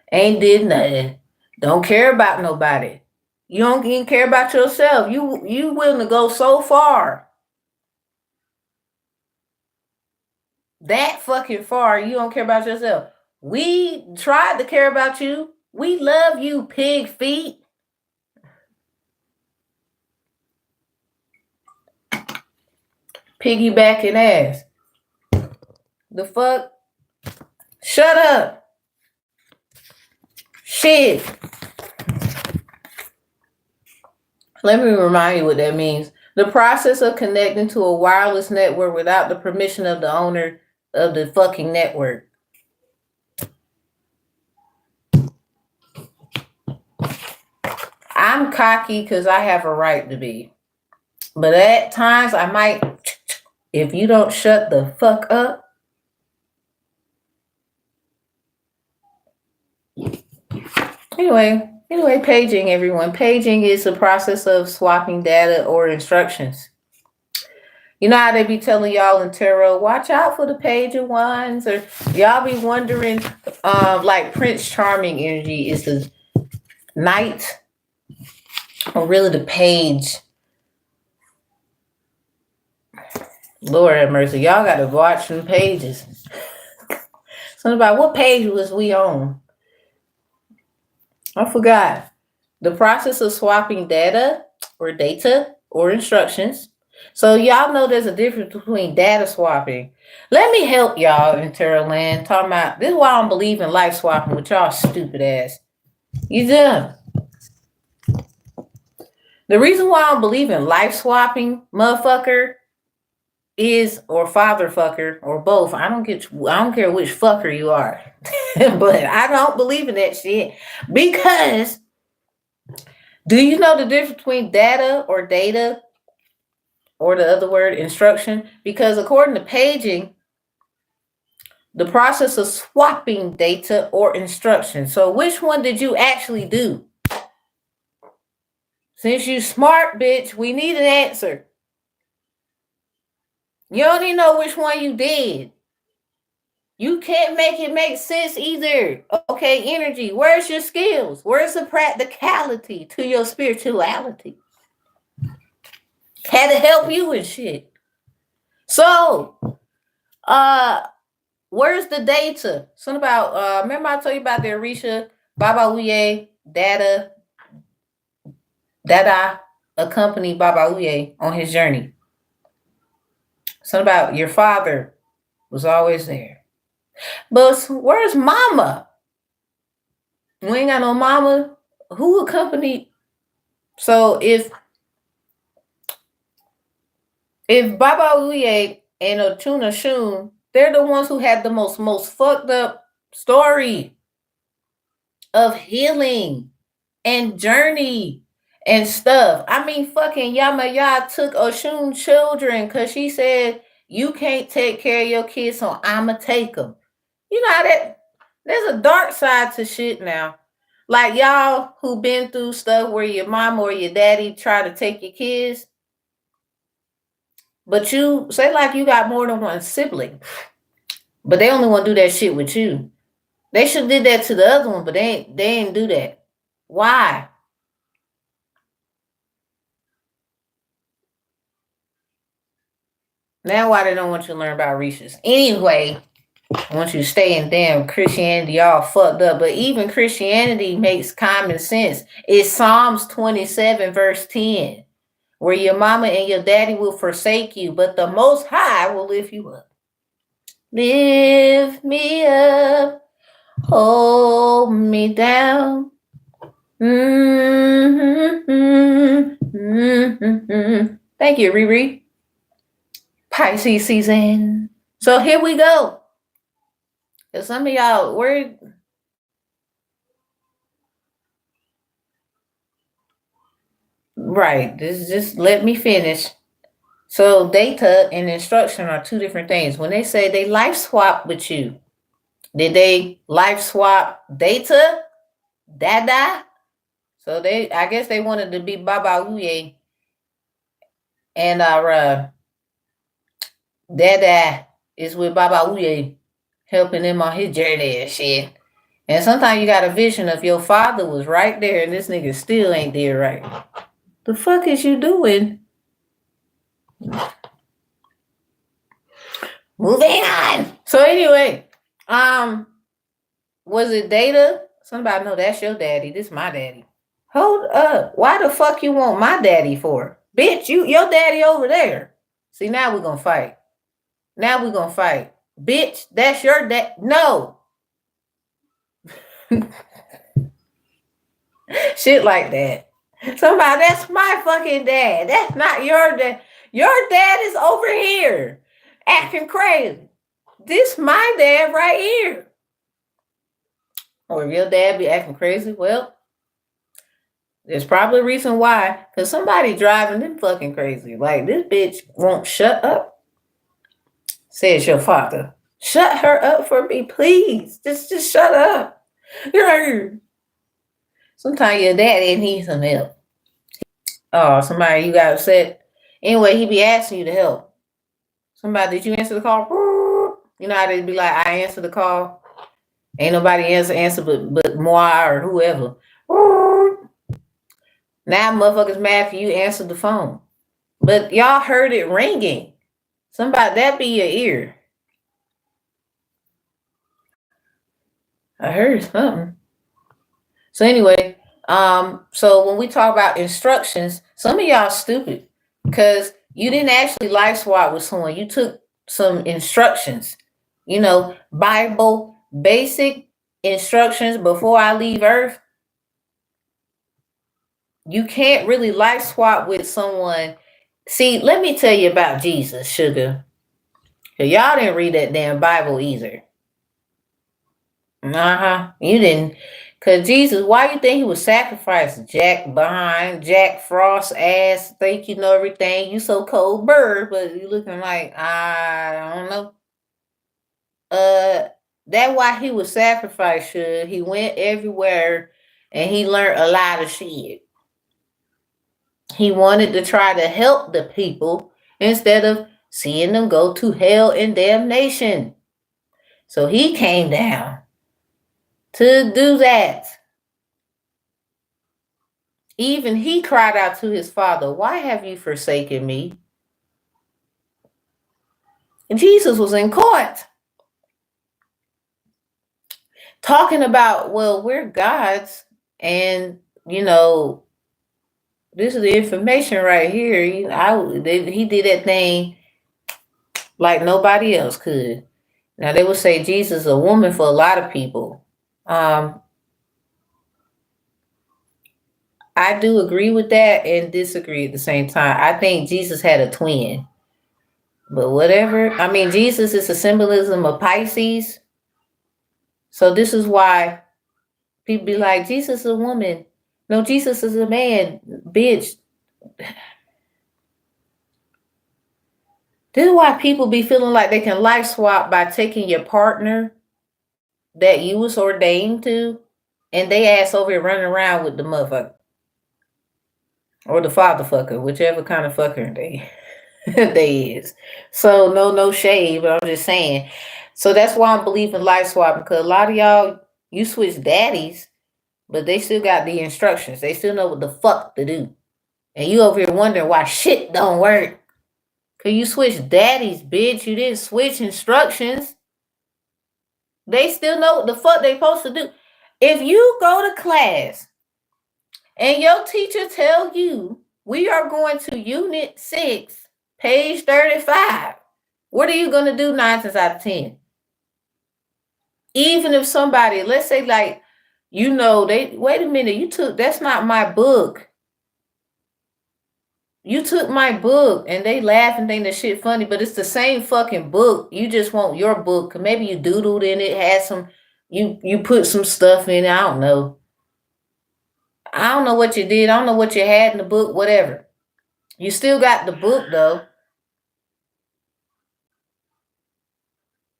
ain't did nothing, don't care about nobody. You don't even care about yourself. You willing to go so far, that fucking far, you don't care about yourself. We tried to care about you. We love you, pig feet. Piggybacking ass. The fuck? Shut up. Shit. Let me remind you what that means. The process of connecting to a wireless network without the permission of the owner of the fucking network. I'm cocky because I have a right to be. But at times I might, if you don't shut the fuck up. Anyway, paging, everyone. Paging is the process of swapping data or instructions. You know how they be telling y'all in tarot, watch out for the page of wands, or y'all be wondering, like Prince Charming energy is the knight, or really the page. Lord have mercy, y'all got to watch some pages. Something about what page was we on? I forgot. The process of swapping data or instructions. So y'all know there's a difference between data swapping. Let me help y'all in Tarot Land. Talking about this is why I don't believe in life swapping with y'all stupid ass. You dumb. The reason why I don't believe in life swapping, motherfucker, is or father fucker or both. I don't care which fucker you are. But I don't believe in that shit because do you know the difference between data or the other word instruction? Because according to paging, the process of swapping data or instruction. So which one did you actually do? Since you smart, bitch, we need an answer. You don't even know which one you did. You can't make it make sense either. Okay, energy. Where's your skills? Where's the practicality to your spirituality? Had to help you and shit. So, where's the data? Something about, remember I told you about the Orisha, Baba Uye, Dada accompanied Baba Uye on his journey. Something about your father was always there. But where's mama? We ain't got no mama. Who accompanied? So if Baba Uye and Otuna Shun, they're the ones who had the most fucked up story of healing and journey and stuff. I mean, fucking Yamaya took Oshun children because she said, you can't take care of your kids, so I'ma take them. You know how that, there's a dark side to shit now. Like y'all who been through stuff where your mom or your daddy try to take your kids, but you say like you got more than one sibling, but they only want to do that shit with you. They should have did that to the other one, but they didn't do that. Why? Now why they don't want you to learn about Rishas? Anyway, I want you to stay in damn Christianity all fucked up. But even Christianity makes common sense. It's Psalms 27, verse 10, where your mama and your daddy will forsake you, but the Most High will lift you up. Lift me up, hold me down. Thank you, Riri. Pisces season. So here we go. Cause some of y'all, right. Just let me finish. So data and instruction are two different things. When they say they life swap with you, did they life swap data? Dada? So I guess they wanted to be Baba Uye and our Dada is with Baba Uye, helping him on his journey and shit. And sometimes you got a vision of your father was right there and this nigga still ain't there right. The fuck is you doing? Moving on. So anyway, was it data? Somebody know that's your daddy. This my daddy. Hold up. Why the fuck you want my daddy for? Bitch, your daddy over there. See, now we're gonna fight. Bitch, that's your dad. No. Shit like that. Somebody, that's my fucking dad. That's not your dad. Your dad is over here acting crazy. This my dad right here. Or if your dad be acting crazy, well, there's probably a reason why. Because somebody driving them fucking crazy. Like, this bitch won't shut up. Says your father. Shut her up for me, please. Just shut up. Sometimes your daddy needs some help. Oh, somebody you got upset. Anyway, he be asking you to help. Somebody, did you answer the call? You know how they be like, I answer the call. Ain't nobody answer but moi or whoever. Now motherfuckers mad for you answered the phone. But y'all heard it ringing. Somebody, that be your ear. I heard something. So anyway, so when we talk about instructions, some of y'all stupid because you didn't actually life swap with someone. You took some instructions, Bible basic instructions before I leave Earth. You can't really life swap with someone. See, let me tell you about Jesus, sugar. Cause y'all didn't read that damn Bible either. You didn't. Cause Jesus, why you think he was sacrificed? Jack Frost ass, think you know everything. You so cold bird, but you looking like, I don't know. That's why he was sacrificed, sugar. He went everywhere and he learned a lot of shit. He wanted to try to help the people instead of seeing them go to hell and damnation. So he came down to do that. Even he cried out to his father, why have you forsaken me? And Jesus was in court talking about, well, we're God's and, this is the information right here. He did that thing like nobody else could. Now, they would say Jesus is a woman for a lot of people. I do agree with that and disagree at the same time. I think Jesus had a twin. But whatever. I mean, Jesus is a symbolism of Pisces. So this is why people be like, Jesus is a woman. No, Jesus is a man. Bitch. This is why people be feeling like they can life swap by taking your partner that you was ordained to, and they ass over here running around with the motherfucker. Or the father fucker, whichever kind of fucker they is. So no shade, but I'm just saying. So that's why I'm believing life swap, because a lot of y'all You switch daddies, but they still got the instructions. They still know what the fuck to do. And you over here wondering why shit don't work. Cause you switch daddies, bitch. You didn't switch instructions. They still know what the fuck they supposed to do. If you go to class and your teacher tell you we are going to unit 6, page 35, what are you gonna do 9 times out of 10? Even if somebody, let's say like, they wait a minute, that's not my book. You took my book, and they laugh and think that shit funny, but it's the same fucking book. You just want your book. Maybe you doodled in it, had some, you put some stuff in it. I don't know. I don't know what you did. I don't know what you had in the book, whatever. You still got the book though.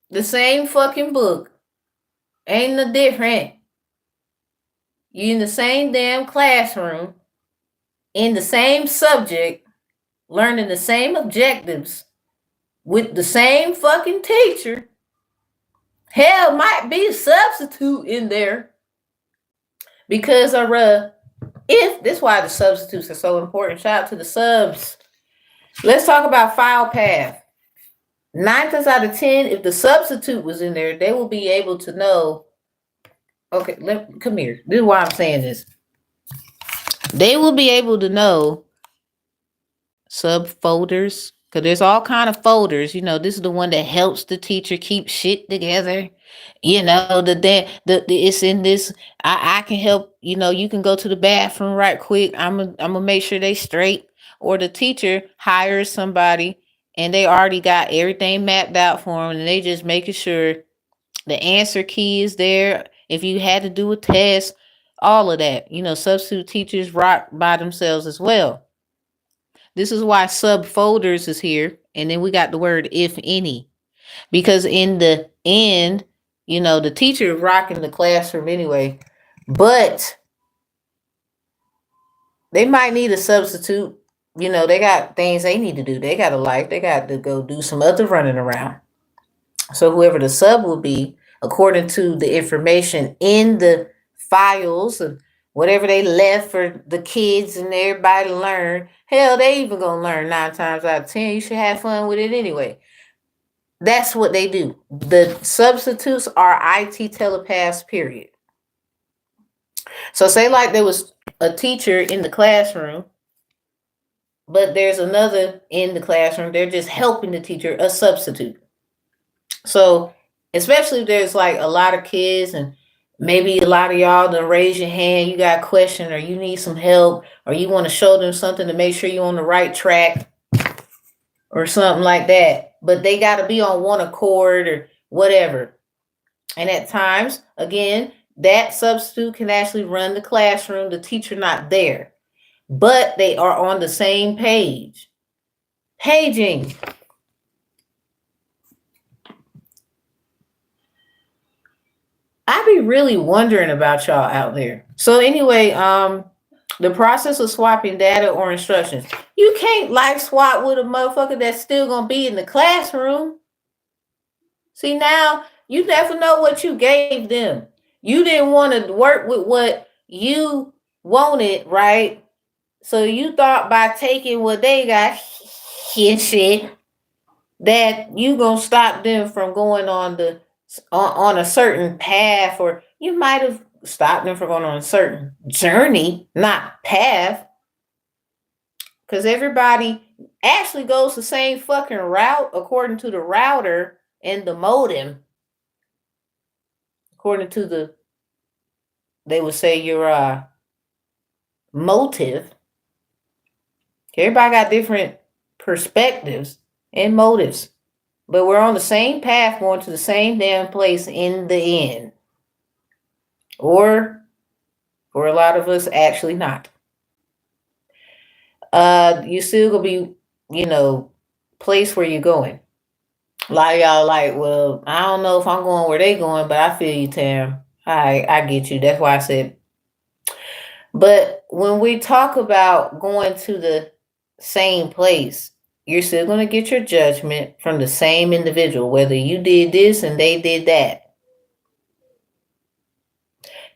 The same fucking book. Ain't no different. You in the same damn classroom, in the same subject, learning the same objectives, with the same fucking teacher. Hell, might be a substitute in there. Because if this is why the substitutes are so important. Shout out to the subs. Let's talk about file path. 9 times out of 10, if the substitute was in there, they will be able to know. Okay, come here. This is why I'm saying this. They will be able to know subfolders, because there's all kind of folders. This is the one that helps the teacher keep shit together. It's in this. I can help. You can go to the bathroom right quick. I'm gonna make sure they straight. Or the teacher hires somebody and they already got everything mapped out for them, and they just making sure the answer key is there. If you had to do a test, all of that. Substitute teachers rock by themselves as well. This is why subfolders is here. And then we got the word if any. Because in the end, the teacher is rocking the classroom anyway. But they might need a substitute. They got things they need to do. They got a life. They got to go do some other running around. So whoever the sub will be, according to the information in the files and whatever they left for the kids and everybody to learn, hell, they even gonna learn 9 times out of 10. You should have fun with it anyway. That's what they do. The substitutes are IT telepaths, period. So say like there was a teacher in the classroom, but there's another in the classroom. They're just helping the teacher, a substitute. So especially if there's like a lot of kids and maybe a lot of y'all done raise your hand, you got a question or you need some help or you want to show them something to make sure you're on the right track or something like that. But they got to be on one accord or whatever. And at times, again, that substitute can actually run the classroom, the teacher not there. But they are on the same page. Paging. I be really wondering about y'all out there. So anyway, the process of swapping data or instructions. You can't like swap with a motherfucker that's still gonna be in the classroom. See, now you never know what you gave them. You didn't want to work with what you wanted, right? So you thought by taking what they got and shit that you gonna stop them from going on a certain path, or you might have stopped them from going on a certain journey, not path. Because everybody actually goes the same fucking route according to the router and the modem. According to they would say your motive. Everybody got different perspectives and motives. But we're on the same path going to the same damn place in the end. Or for a lot of us, actually not. You still gonna be, place where you're going. A lot of y'all like, well, I don't know if I'm going where they going, but I feel you, Tam. I get you. That's why I said. But when we talk about going to the same place, you're still going to get your judgment from the same individual, whether you did this and they did that.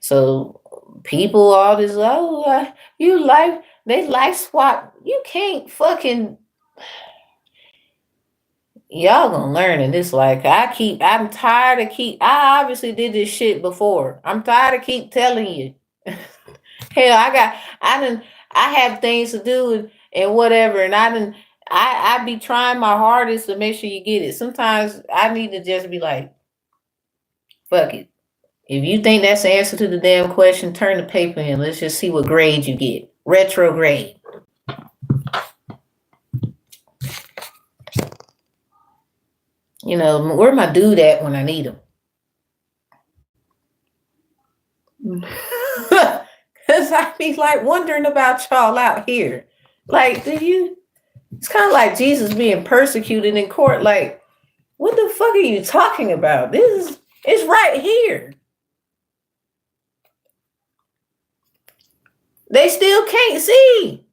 So people all this, you like, they like swap. You can't fucking, y'all gonna learn in this life. I'm tired of I obviously did this shit before. I'm tired of keep telling you. Hell, I have things to do and whatever, and I be trying my hardest to make sure you get it. Sometimes I need to just be like, fuck it. If you think that's the answer to the damn question, turn the paper in. Let's just see what grade you get. Retrograde. You know, where my dude at when I need him? Because I be like wondering about y'all out here. Like, it's kind of like Jesus being persecuted in court. Like, what the fuck are you talking about? It's right here. They still can't see.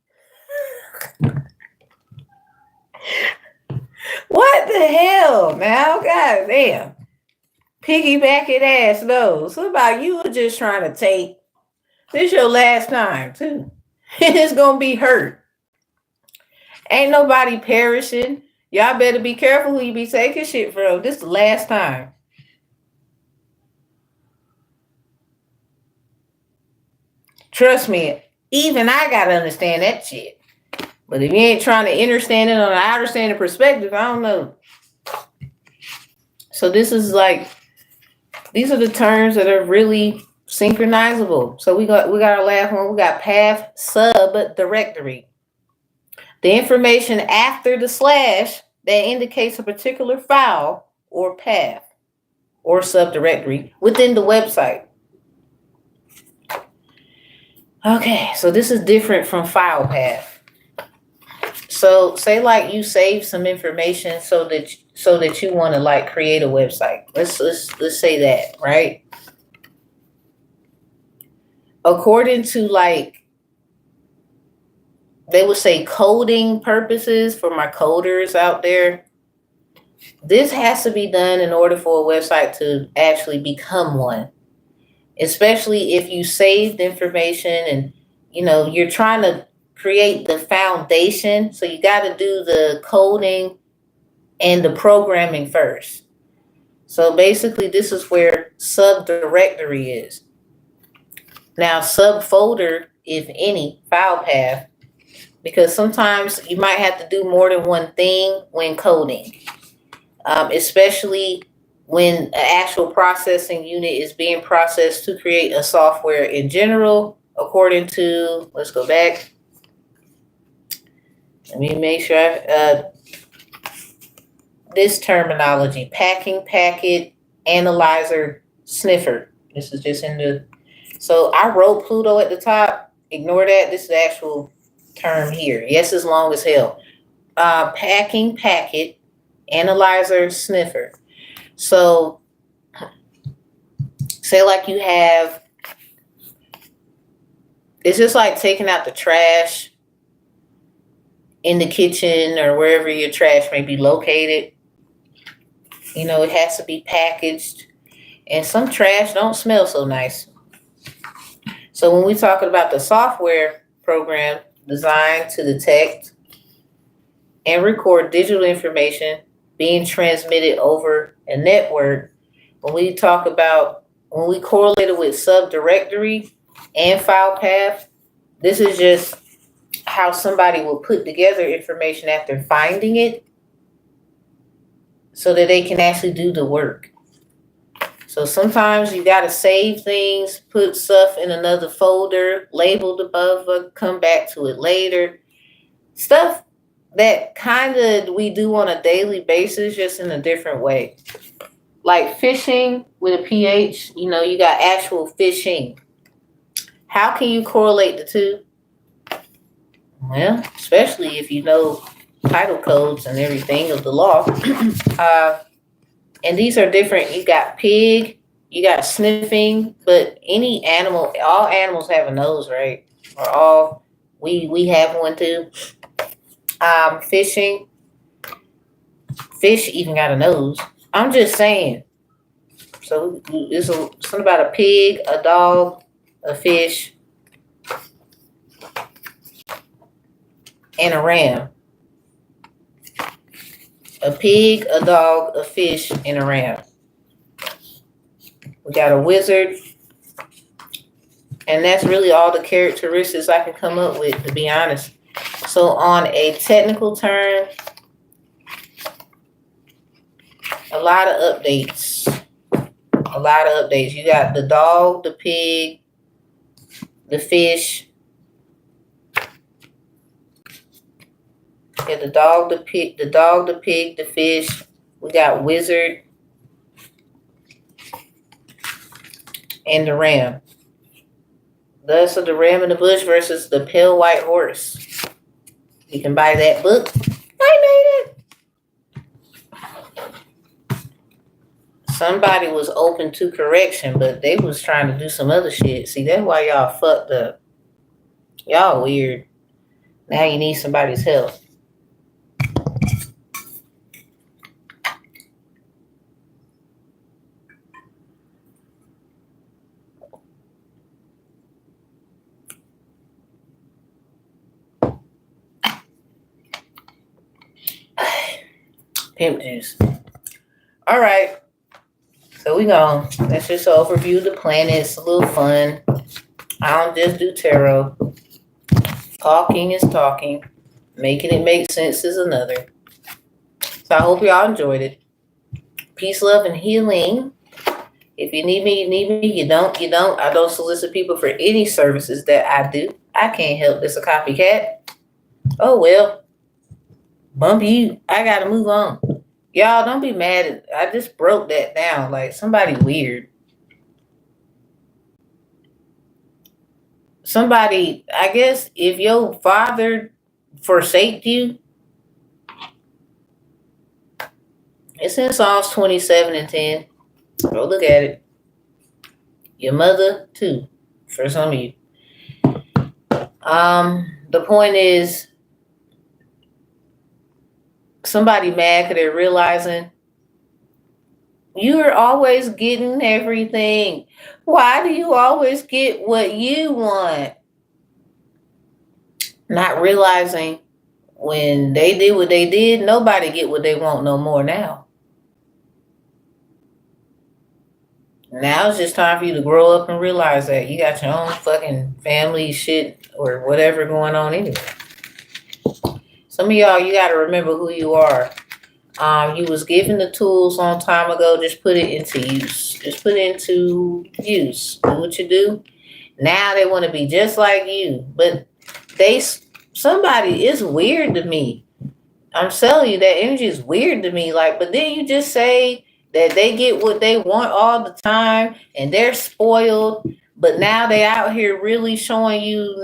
What the hell now? God damn. Piggyback ass no. Somebody you were just trying to take. This your last time too. It's gonna be hurt. Ain't nobody perishing. Y'all better be careful who you be taking shit from. This is the last time. Trust me, even I gotta understand that shit. But if you ain't trying to understand it on an outer standing perspective, I don't know. So this is like, these are the terms that are really synchronizable. So we got our last one. We got path sub directory. The information after the slash that indicates a particular file or path or subdirectory within the website. Okay, so this is different from file path. So say like you save some information so that you want to like create a website. Let's say that, right? According to like, they would say coding purposes for my coders out there, this has to be done in order for a website to actually become one. Especially if you saved information and you're trying to create the foundation. So you got to do the coding and the programming first. So basically this is where subdirectory is. Now subfolder, if any, file path, because sometimes you might have to do more than one thing when coding, especially when an actual processing unit is being processed to create a software in general, according to, let's go back. Let me make sure this terminology, packing, packet, analyzer, sniffer. This is just in the, so I wrote Pluto at the top. Ignore that. This is the actual term here. Yes, it's long as hell. Packing, packet, analyzer, sniffer. So say like you have, it's just like taking out the trash in the kitchen or wherever your trash may be located. It has to be packaged, and some trash don't smell so nice. So when we're talking about the software program designed to detect and record digital information being transmitted over a network, when we correlate it with subdirectory and file path, this is just how somebody will put together information after finding it so that they can actually do the work. So sometimes you got to save things, put stuff in another folder, labeled above, come back to it later. Stuff that kind of we do on a daily basis, just in a different way. Like fishing with a PH, you got actual fishing. How can you correlate the two? Well, especially if you know title codes and everything of the law. And these are different. You got pig, you got sniffing, but any animal, all animals have a nose, right? Or we have one too. Fishing, fish even got a nose. I'm just saying. So it's something about a pig, a dog, a fish, and a ram. A pig, a dog, a fish, and a ram. We got a wizard. And that's really all the characteristics I can come up with, to be honest. So on a technical term, a lot of updates. A lot of updates. You got the dog, the pig, the fish. Yeah, the dog, the pig, the fish. We got wizard and the ram. Thus of the ram in the bush versus the pale white horse. You can buy that book. I made it. Somebody was open to correction, but they was trying to do some other shit. See, that's why y'all fucked up. Y'all weird. Now you need somebody's help. Pimp juice. All right. So we go. That's just an overview of the planets. A little fun. I don't just do tarot. Talking is talking. Making it make sense is another. So I hope y'all enjoyed it. Peace, love, and healing. If you need me, you need me. You don't, you don't. I don't solicit people for any services that I do. I can't help this a copycat. Oh, well. Bump you. I gotta move on. Y'all, don't be mad. I just broke that down. Like, somebody weird. Somebody, I guess, if your father forsake you, it's in Psalms 27 and 10. Go look at it. Your mother, too, for some of you. The point is, somebody mad because they're realizing you are always getting everything. Why do you always get what you want? Not realizing when they did what they did, nobody get what they want no more now. Now it's just time for you to grow up and realize that you got your own fucking family shit or whatever going on anyway. Some of y'all, you got to remember who you are. You was given the tools long time ago. Just put it into use. Just put it into use. Do what you do. Now they want to be just like you. But somebody is weird to me. I'm telling you, that energy is weird to me. Like, but then you just say that they get what they want all the time and they're spoiled. But now they out here really showing you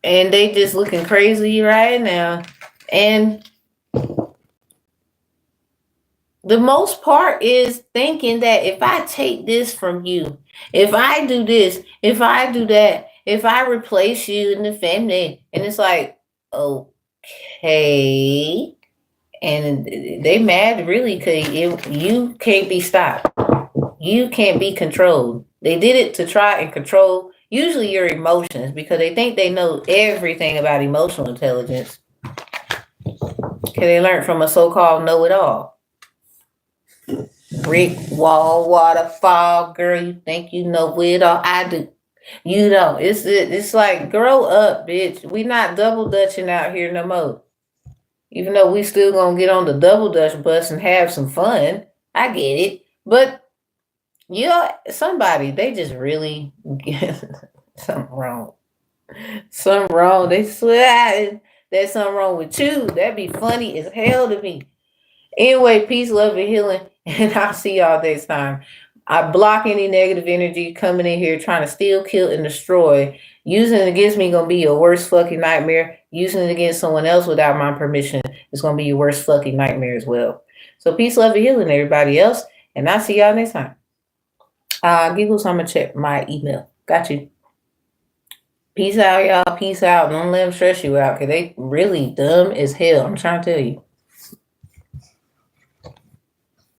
and they just looking crazy right now. And the most part is thinking that if I take this from you, if I do this, if I do that, if I replace you in the family, and it's like, okay. And they mad really because you can't be stopped. You can't be controlled. They did it to try and control usually your emotions because they think they know everything about emotional intelligence. Because they learned from a so-called know-it-all. Brick, wall, waterfall, girl, you think you know it all. I do. You don't. It's like, grow up, bitch. We not double dutching out here no more. Even though we still gonna get on the double dutch bus and have some fun. I get it. But somebody, they just really get something wrong. Something wrong. They swear there's something wrong with you. That'd be funny as hell to me. Anyway, peace, love, and healing. And I'll see y'all next time. I block any negative energy coming in here trying to steal, kill, and destroy. Using it against me gonna be your worst fucking nightmare. Using it against someone else without my permission is gonna be your worst fucking nightmare as well. So peace, love, and healing, everybody else. And I'll see y'all next time. Giggles, I'm gonna check my email. Got you. Peace out, y'all. Peace out. Don't let them stress you out because they really dumb as hell. I'm trying to tell you.